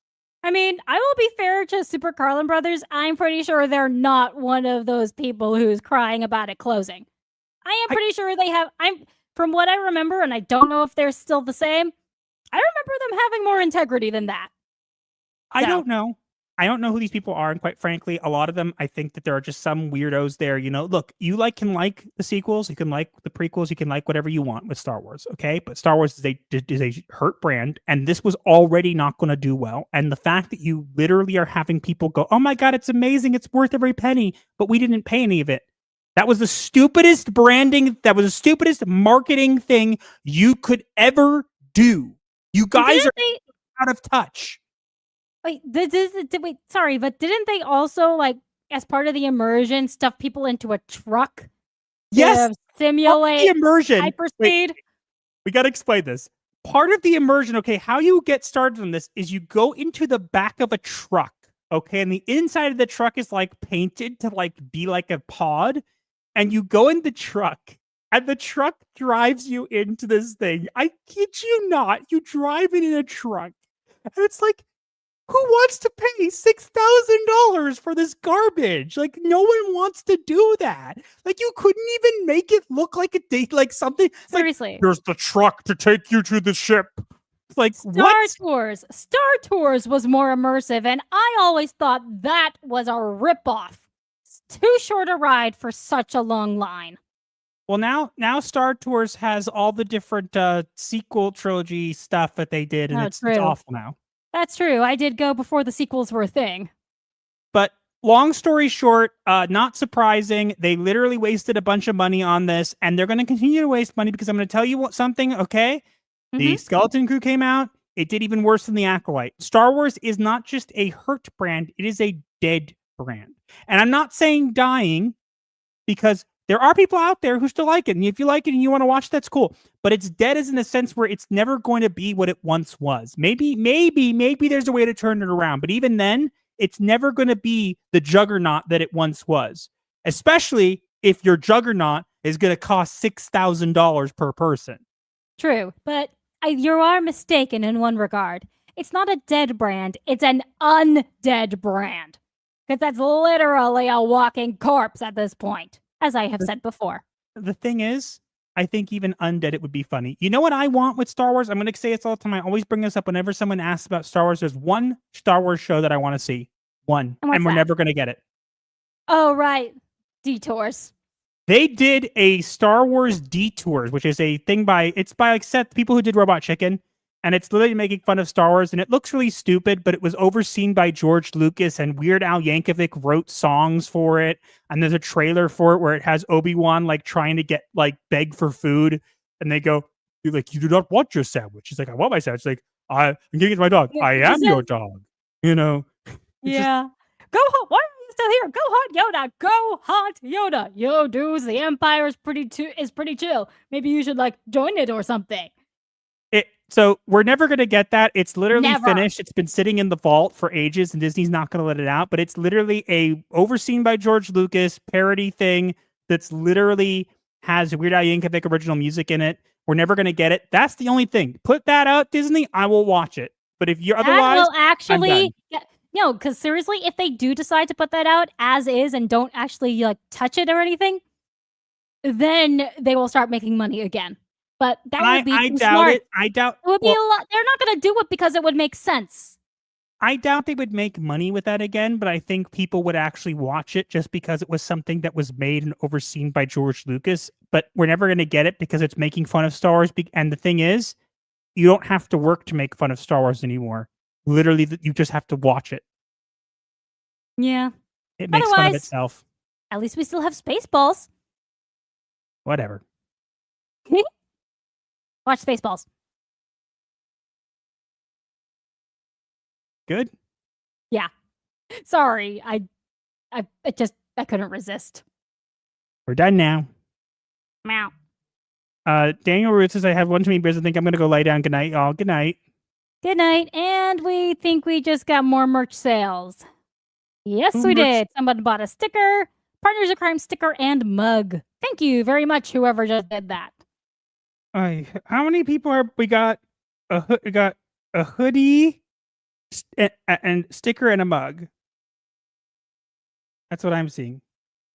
I mean, I will be fair to Super Carlin Brothers. I'm pretty sure they're not one of those people who's crying about it closing. I am pretty sure they have. From what I remember, and I don't know if they're still the same, I remember them having more integrity than that. I don't know. I don't know who these people are, and quite frankly, a lot of them, I think that there are just some weirdos there. You know, look, you can like the sequels, you can like the prequels, you can like whatever you want with Star Wars, okay? But Star Wars is a hurt brand, and this was already not going to do well. And the fact that you literally are having people go, "Oh my god, it's amazing, it's worth every penny," but we didn't pay any of it. That was the stupidest branding. That was the stupidest marketing thing you could ever do. You guys are out of touch. Wait, sorry, but didn't they also, like, as part of the immersion, stuff people into a truck? Yes, simulate the immersion. Hyperspeed. We got to explain this. Part of the immersion, okay, how you get started on this is you go into the back of a truck, okay, and the inside of the truck is like painted to like be like a pod, and you go in the truck, and the truck drives you into this thing. I kid you not, you drive it in a truck, and it's like, who wants to pay $6,000 for this garbage? Like, no one wants to do that. Like, you couldn't even make it look like a date, like something. Seriously. Like, here's the truck to take you to the ship. It's like, Star Tours was more immersive, and I always thought that was a ripoff. It's too short a ride for such a long line. Well, now Star Tours has all the different sequel trilogy stuff that they did, and it's awful now. That's true. I did go before the sequels were a thing. But long story short, not surprising. They literally wasted a bunch of money on this, and they're going to continue to waste money because I'm going to tell you something, okay? Mm-hmm. The Skeleton Crew came out. It did even worse than the Acolyte. Star Wars is not just a hurt brand. It is a dead brand. And I'm not saying dying because there are people out there who still like it. And if you like it and you want to watch, that's cool. But it's dead as in a sense where it's never going to be what it once was. Maybe there's a way to turn it around. But even then, it's never going to be the juggernaut that it once was. Especially if your juggernaut is going to cost $6,000 per person. True. But you are mistaken in one regard. It's not a dead brand. It's an undead brand. Because that's literally a walking corpse at this point, as I have said before. The thing is, I think even undead, it would be funny. You know what I want with Star Wars? I'm going to say this all the time. I always bring this up whenever someone asks about Star Wars. There's one Star Wars show that I want to see. One. And we're never going to get it. Oh, right. Detours. They did a Star Wars Detours, which is a thing by like Seth, people who did Robot Chicken. and it's literally making fun of Star Wars, and it looks really stupid, but it was overseen by George Lucas, and Weird Al Yankovic wrote songs for it, and there's a trailer for it where it has Obi-Wan like trying to get like beg for food, and they go, "You're like, you do not want your sandwich." He's like, "I want my sandwich." She's like, I'm giving it to my dog. Yeah, I am your dog. You know? Yeah. Go home. Why are you still here? Go hunt Yoda. Go hunt Yoda. Yo, dudes, the Empire is pretty chill. Maybe you should like join it or something. So we're never going to get that. It's literally Never. finished. It's been sitting in the vault for ages, and Disney's not going to let it out. But it's literally a overseen by George Lucas parody thing that's literally has Weird Al Yankovic original music in it. We're never going to get it. That's the only thing. Put that out, Disney. I will watch it. But if you're otherwise, will actually, no, because seriously, if they do decide to put that out as is and don't actually like touch it or anything, then they will start making money again. But that would be I too doubt smart. it. I doubt It would be a lot. They're not going to do it because it would make sense. I doubt they would make money with that again, but I think people would actually watch it just because it was something that was made and overseen by George Lucas. But we're never going to get it because it's making fun of Star Wars. And the thing is, you don't have to work to make fun of Star Wars anymore. Literally, you just have to watch it. Yeah. It makes fun of Otherwise- itself. At least we still have Spaceballs. Whatever. Watch Spaceballs. Good. Sorry, I couldn't resist. We're done now. Meow. Daniel Root says, I have one too many beers. I think I'm going to go lie down. Good night, y'all. Good night. Good night, and we think we just got more merch sales. Yes, we did. Somebody bought a sticker, Partners of Crime sticker, and mug. Thank you very much, whoever just did that. How many people are we got? We got a hoodie and sticker and a mug. That's what I'm seeing.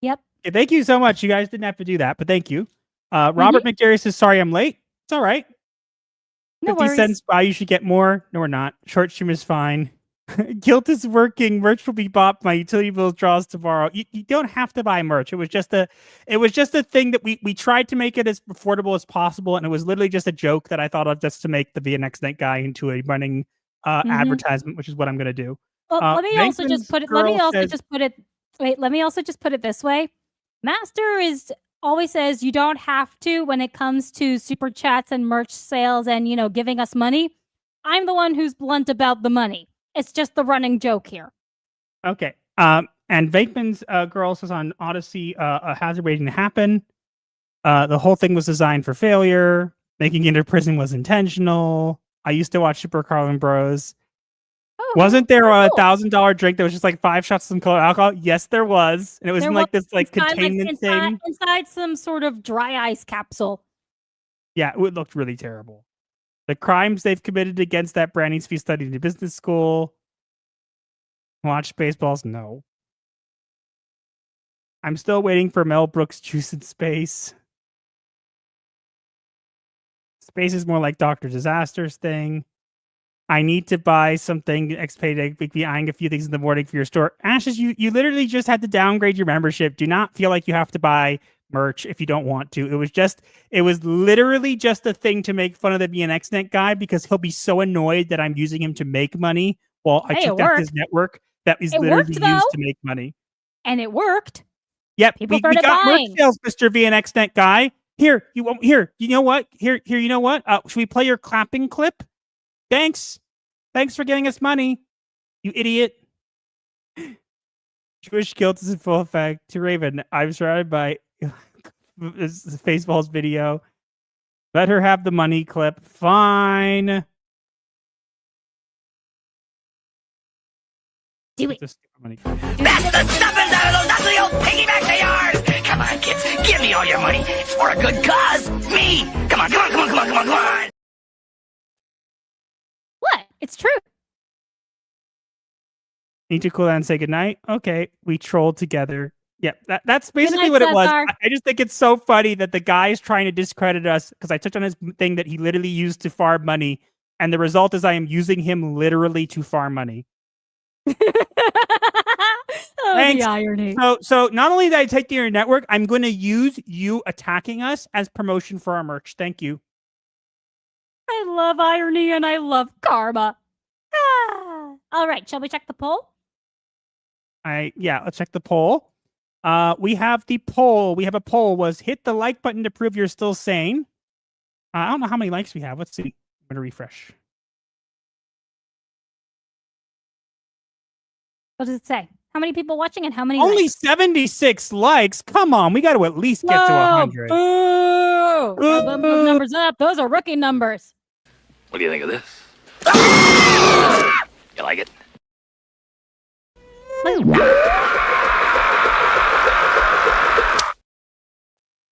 Yep. Okay, thank you so much. You guys didn't have to do that, but thank you. Robert McJerry says, sorry I'm late. It's all right. No 50 worries. cents by, you should get more. No, we're not. Short stream is fine. Guilt is working. Merch will be bought. My utility bill draws tomorrow. You don't have to buy merch. It was just a thing that we tried to make it as affordable as possible, and it was literally just a joke that I thought of just to make the VNX Night guy into a running advertisement, which is what I'm gonna do. Well, let me also just put it this way. Master always says you don't have to when it comes to super chats and merch sales and, giving us money. I'm the one who's blunt about the money. It's just the running joke here. Okay. And Vakeman's girl says on Odyssey, a hazard waiting to happen. The whole thing was designed for failure. Making it into prison was intentional. I used to watch Super Carlin Bros. Oh, Wasn't there a cool. $1,000 drink that was just like 5 shots of some colored alcohol? Yes, there was. And it was in like this like containment thing. Inside some sort of dry ice capsule. Yeah, it looked really terrible. The crimes they've committed against that brand needs to be studied in business school. Watch Spaceballs? No. I'm still waiting for Mel Brooks' Juice in Space. Space is more like Dr. Disaster's thing. I need to buy something. XPay to be eyeing a few things in the morning for your store. Ashes, you literally just had to downgrade your membership. Do not feel like you have to buy merch if you don't want to. It was literally just a thing to make fun of the BNXNet guy because he'll be so annoyed that I'm using him to make money while I took down his network that is literally used to make money. And it worked. Yep, People we started got buying. merch sales, Mr. VNXNet guy. Here, you know what? Here, you know what? Should we play your clapping clip? Thanks for getting us money, you idiot. Jewish guilt is in full effect. To Raven, I'm surrounded by Spaceballs video. Let her have the money clip. Fine. Do it. That's the stuffings out of those ugly old piggybacks they are! Come on, kids, give me all your money. It's for a good cause. Me! Come on. What? It's true. Need to cool down and say goodnight? Okay, we trolled together. Yeah, that's basically Good night, what it was. Cesar. I just think it's so funny that the guy is trying to discredit us because I touched on his thing that he literally used to farm money, and the result is I am using him literally to farm money. The irony. So not only did I take your network, I'm going to use you attacking us as promotion for our merch. Thank you. I love irony and I love karma. All right, shall we check the poll? Let's check the poll. We have the poll. We have a poll. Was hit the like button to prove you're still sane. I don't know how many likes we have. Let's see. I'm gonna refresh. What does it say? How many people watching and how many? Only likes? 76 likes. Come on, we got to at least get to 100. Boo! Bump those numbers up. Those are rookie numbers. What do you think of this? You like it?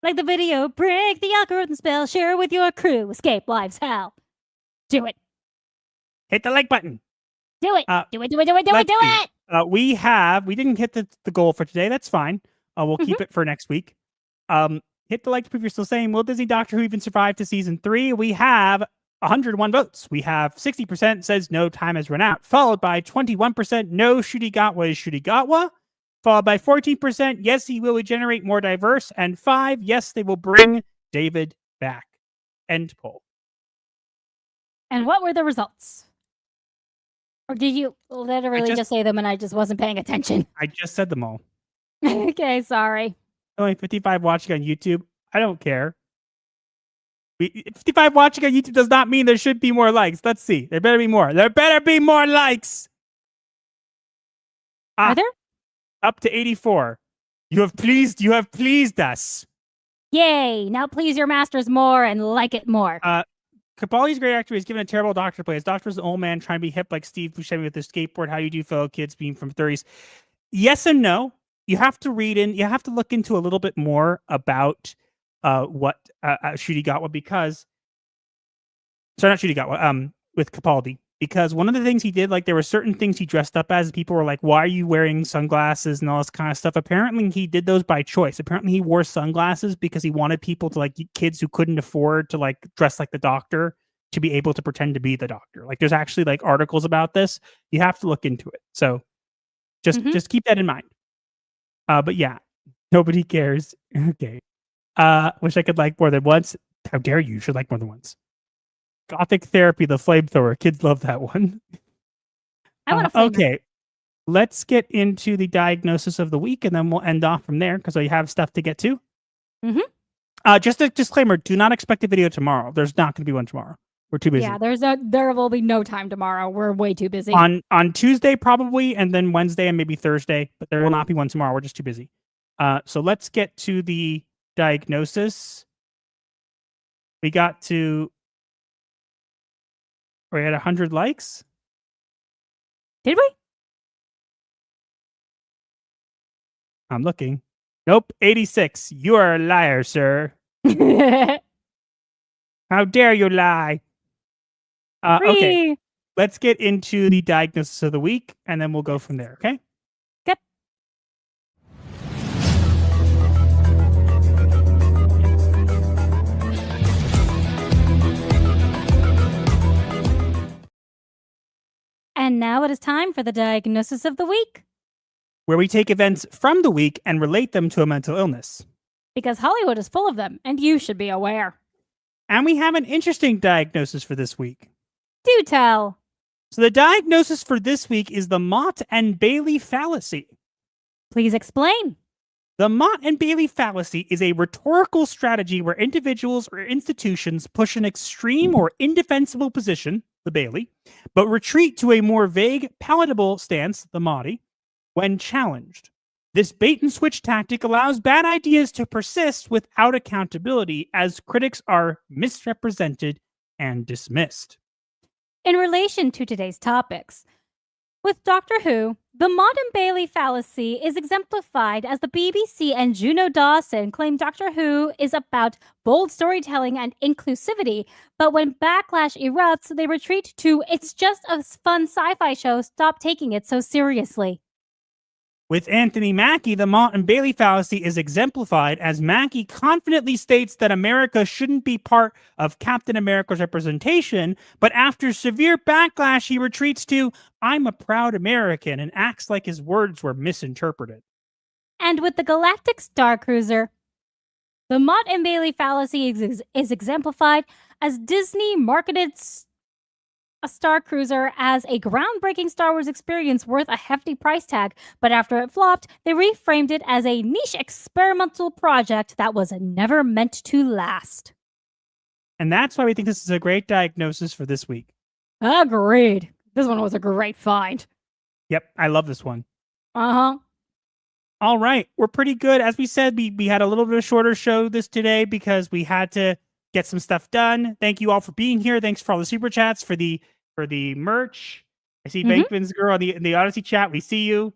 Like the video, break the algorithm spell, share it with your crew, escape life's hell. Do it. Hit the like button. Do it. Do it. We didn't hit the goal for today. That's fine. We'll keep it for next week. Hit the like to prove you're still saying, will Disney Doctor Who even survive to season 3? We have 101 votes. We have 60% says no, time has run out, followed by 21% no, Shudigatwa is Shudigatwa, followed by 14% yes, he will regenerate more diverse, and 5 yes, they will bring David back. End poll. And what were the results? Or did you literally just say them and I just wasn't paying attention? I just said them all. Okay, sorry. Only 55 watching on YouTube. I don't care. 55 watching on YouTube does not mean there should be more likes. Let's see. There better be more. There better be more likes. Are there? Up to 84. You have pleased us. Yay! Now please your masters more and like it more. Capaldi's great actor is given a terrible doctor play. His doctor is an old man trying to be hip like Steve Buscemi with his skateboard. How do you do, fellow kids being from 30s? Yes and no. You have to you have to look into a little bit more about what Shudigatwa with Capaldi. Because one of the things he did, like there were certain things he dressed up as. People were like, why are you wearing sunglasses and all this kind of stuff? Apparently he did those by choice. Apparently he wore sunglasses because he wanted people to, like, kids who couldn't afford to like dress like the doctor to be able to pretend to be the doctor. Like there's actually like articles about this. You have to look into it. So just keep that in mind. But yeah, nobody cares. Okay. Wish I could like more than once. How dare you? You should like more than once. Gothic Therapy, the flamethrower. Kids love that one. I want to okay. Let's get into the diagnosis of the week, and then we'll end off from there because I have stuff to get to. Just a disclaimer: do not expect a video tomorrow. There's not going to be one tomorrow. We're too busy. Yeah, there will be no time tomorrow. We're way too busy. On Tuesday probably, and then Wednesday and maybe Thursday, but there will not be one tomorrow. We're just too busy. So let's get to the diagnosis. We got to. We had 100 likes. Did we? I'm looking. Nope, 86. You are a liar, sir. How dare you lie? Okay, let's get into the diagnosis of the week, and then we'll go from there, okay? Yep. And now it is time for the diagnosis of the week. Where we take events from the week and relate them to a mental illness. Because Hollywood is full of them, and you should be aware. And we have an interesting diagnosis for this week. Do tell. So the diagnosis for this week is the Mott and Bailey fallacy. Please explain. The Mott and Bailey fallacy is a rhetorical strategy where individuals or institutions push an extreme or indefensible position, the Bailey, but retreat to a more vague, palatable stance, the Motti, when challenged. This bait-and-switch tactic allows bad ideas to persist without accountability as critics are misrepresented and dismissed. In relation to today's topics, with Doctor Who, the Mott and Bailey fallacy is exemplified as the BBC and Juno Dawson claim Doctor Who is about bold storytelling and inclusivity, but when backlash erupts, they retreat to, it's just a fun sci-fi show, stop taking it so seriously. With Anthony Mackie, the Mott and Bailey fallacy is exemplified as Mackie confidently states that America shouldn't be part of Captain America's representation, but after severe backlash, he retreats to, I'm a proud American, and acts like his words were misinterpreted. And with the Galactic Starcruiser, the Mott and Bailey fallacy is exemplified as Disney marketed a Starcruiser as a groundbreaking Star Wars experience worth a hefty price tag, but after it flopped, they reframed it as a niche experimental project that was never meant to last. And that's why we think this is a great diagnosis for this week. Agreed. This one was a great find. Yep, I love this one. Uh-huh. All right, we're pretty good. As we said, we had a little bit of a shorter show this today because we had to get some stuff done. Thank you all for being here. Thanks for all the super chats, for the merch. I see Bankman's girl in the Odyssey chat. We see you.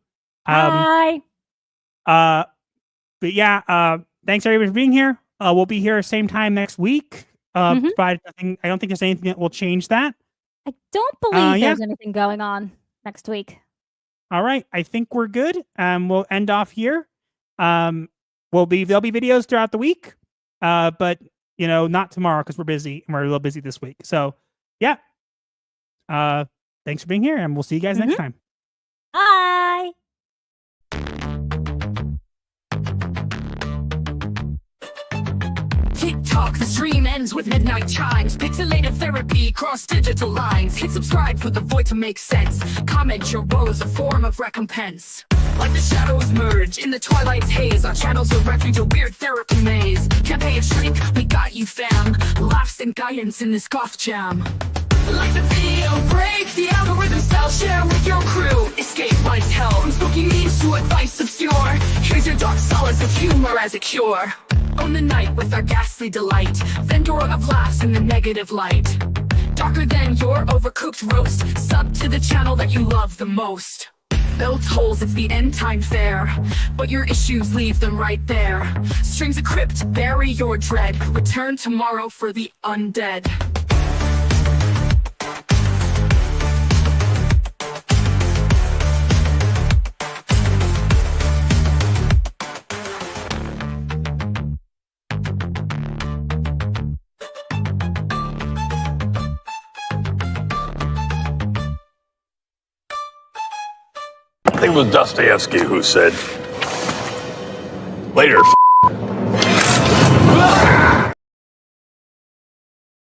Hi. But yeah, thanks everybody for being here. We'll be here same time next week. But I don't think there's anything that will change that. I don't believe there's anything going on next week. All right, I think we're good. We'll end off here. There'll be videos throughout the week, but not tomorrow because we're busy and we're a little busy this week. So yeah, thanks for being here, and we'll see you guys next time. Bye. TikTok, the stream ends with midnight chimes. Pixelated therapy, cross digital lines. Hit subscribe for the void to make sense. Comment your woes, a form of recompense. Like the shadows merge in the twilight's haze, our channel's a refuge, a weird therapy maze. Campaign shrink, we got you fam. Laughs and guidance in this goth jam. Like the video break, the algorithm style, share with your crew. Escape life's hell, from spooky memes to advice obscure. Here's your dark solace of humor as a cure. Own the night with our ghastly delight. Vendor of laughs in the negative light. Darker than your overcooked roast. Sub to the channel that you love the most. Bell tolls, it's the end time fair. But your issues, leave them right there. Strings of crypt, bury your dread. Return tomorrow for the undead. I think it was Dostoevsky who said, later,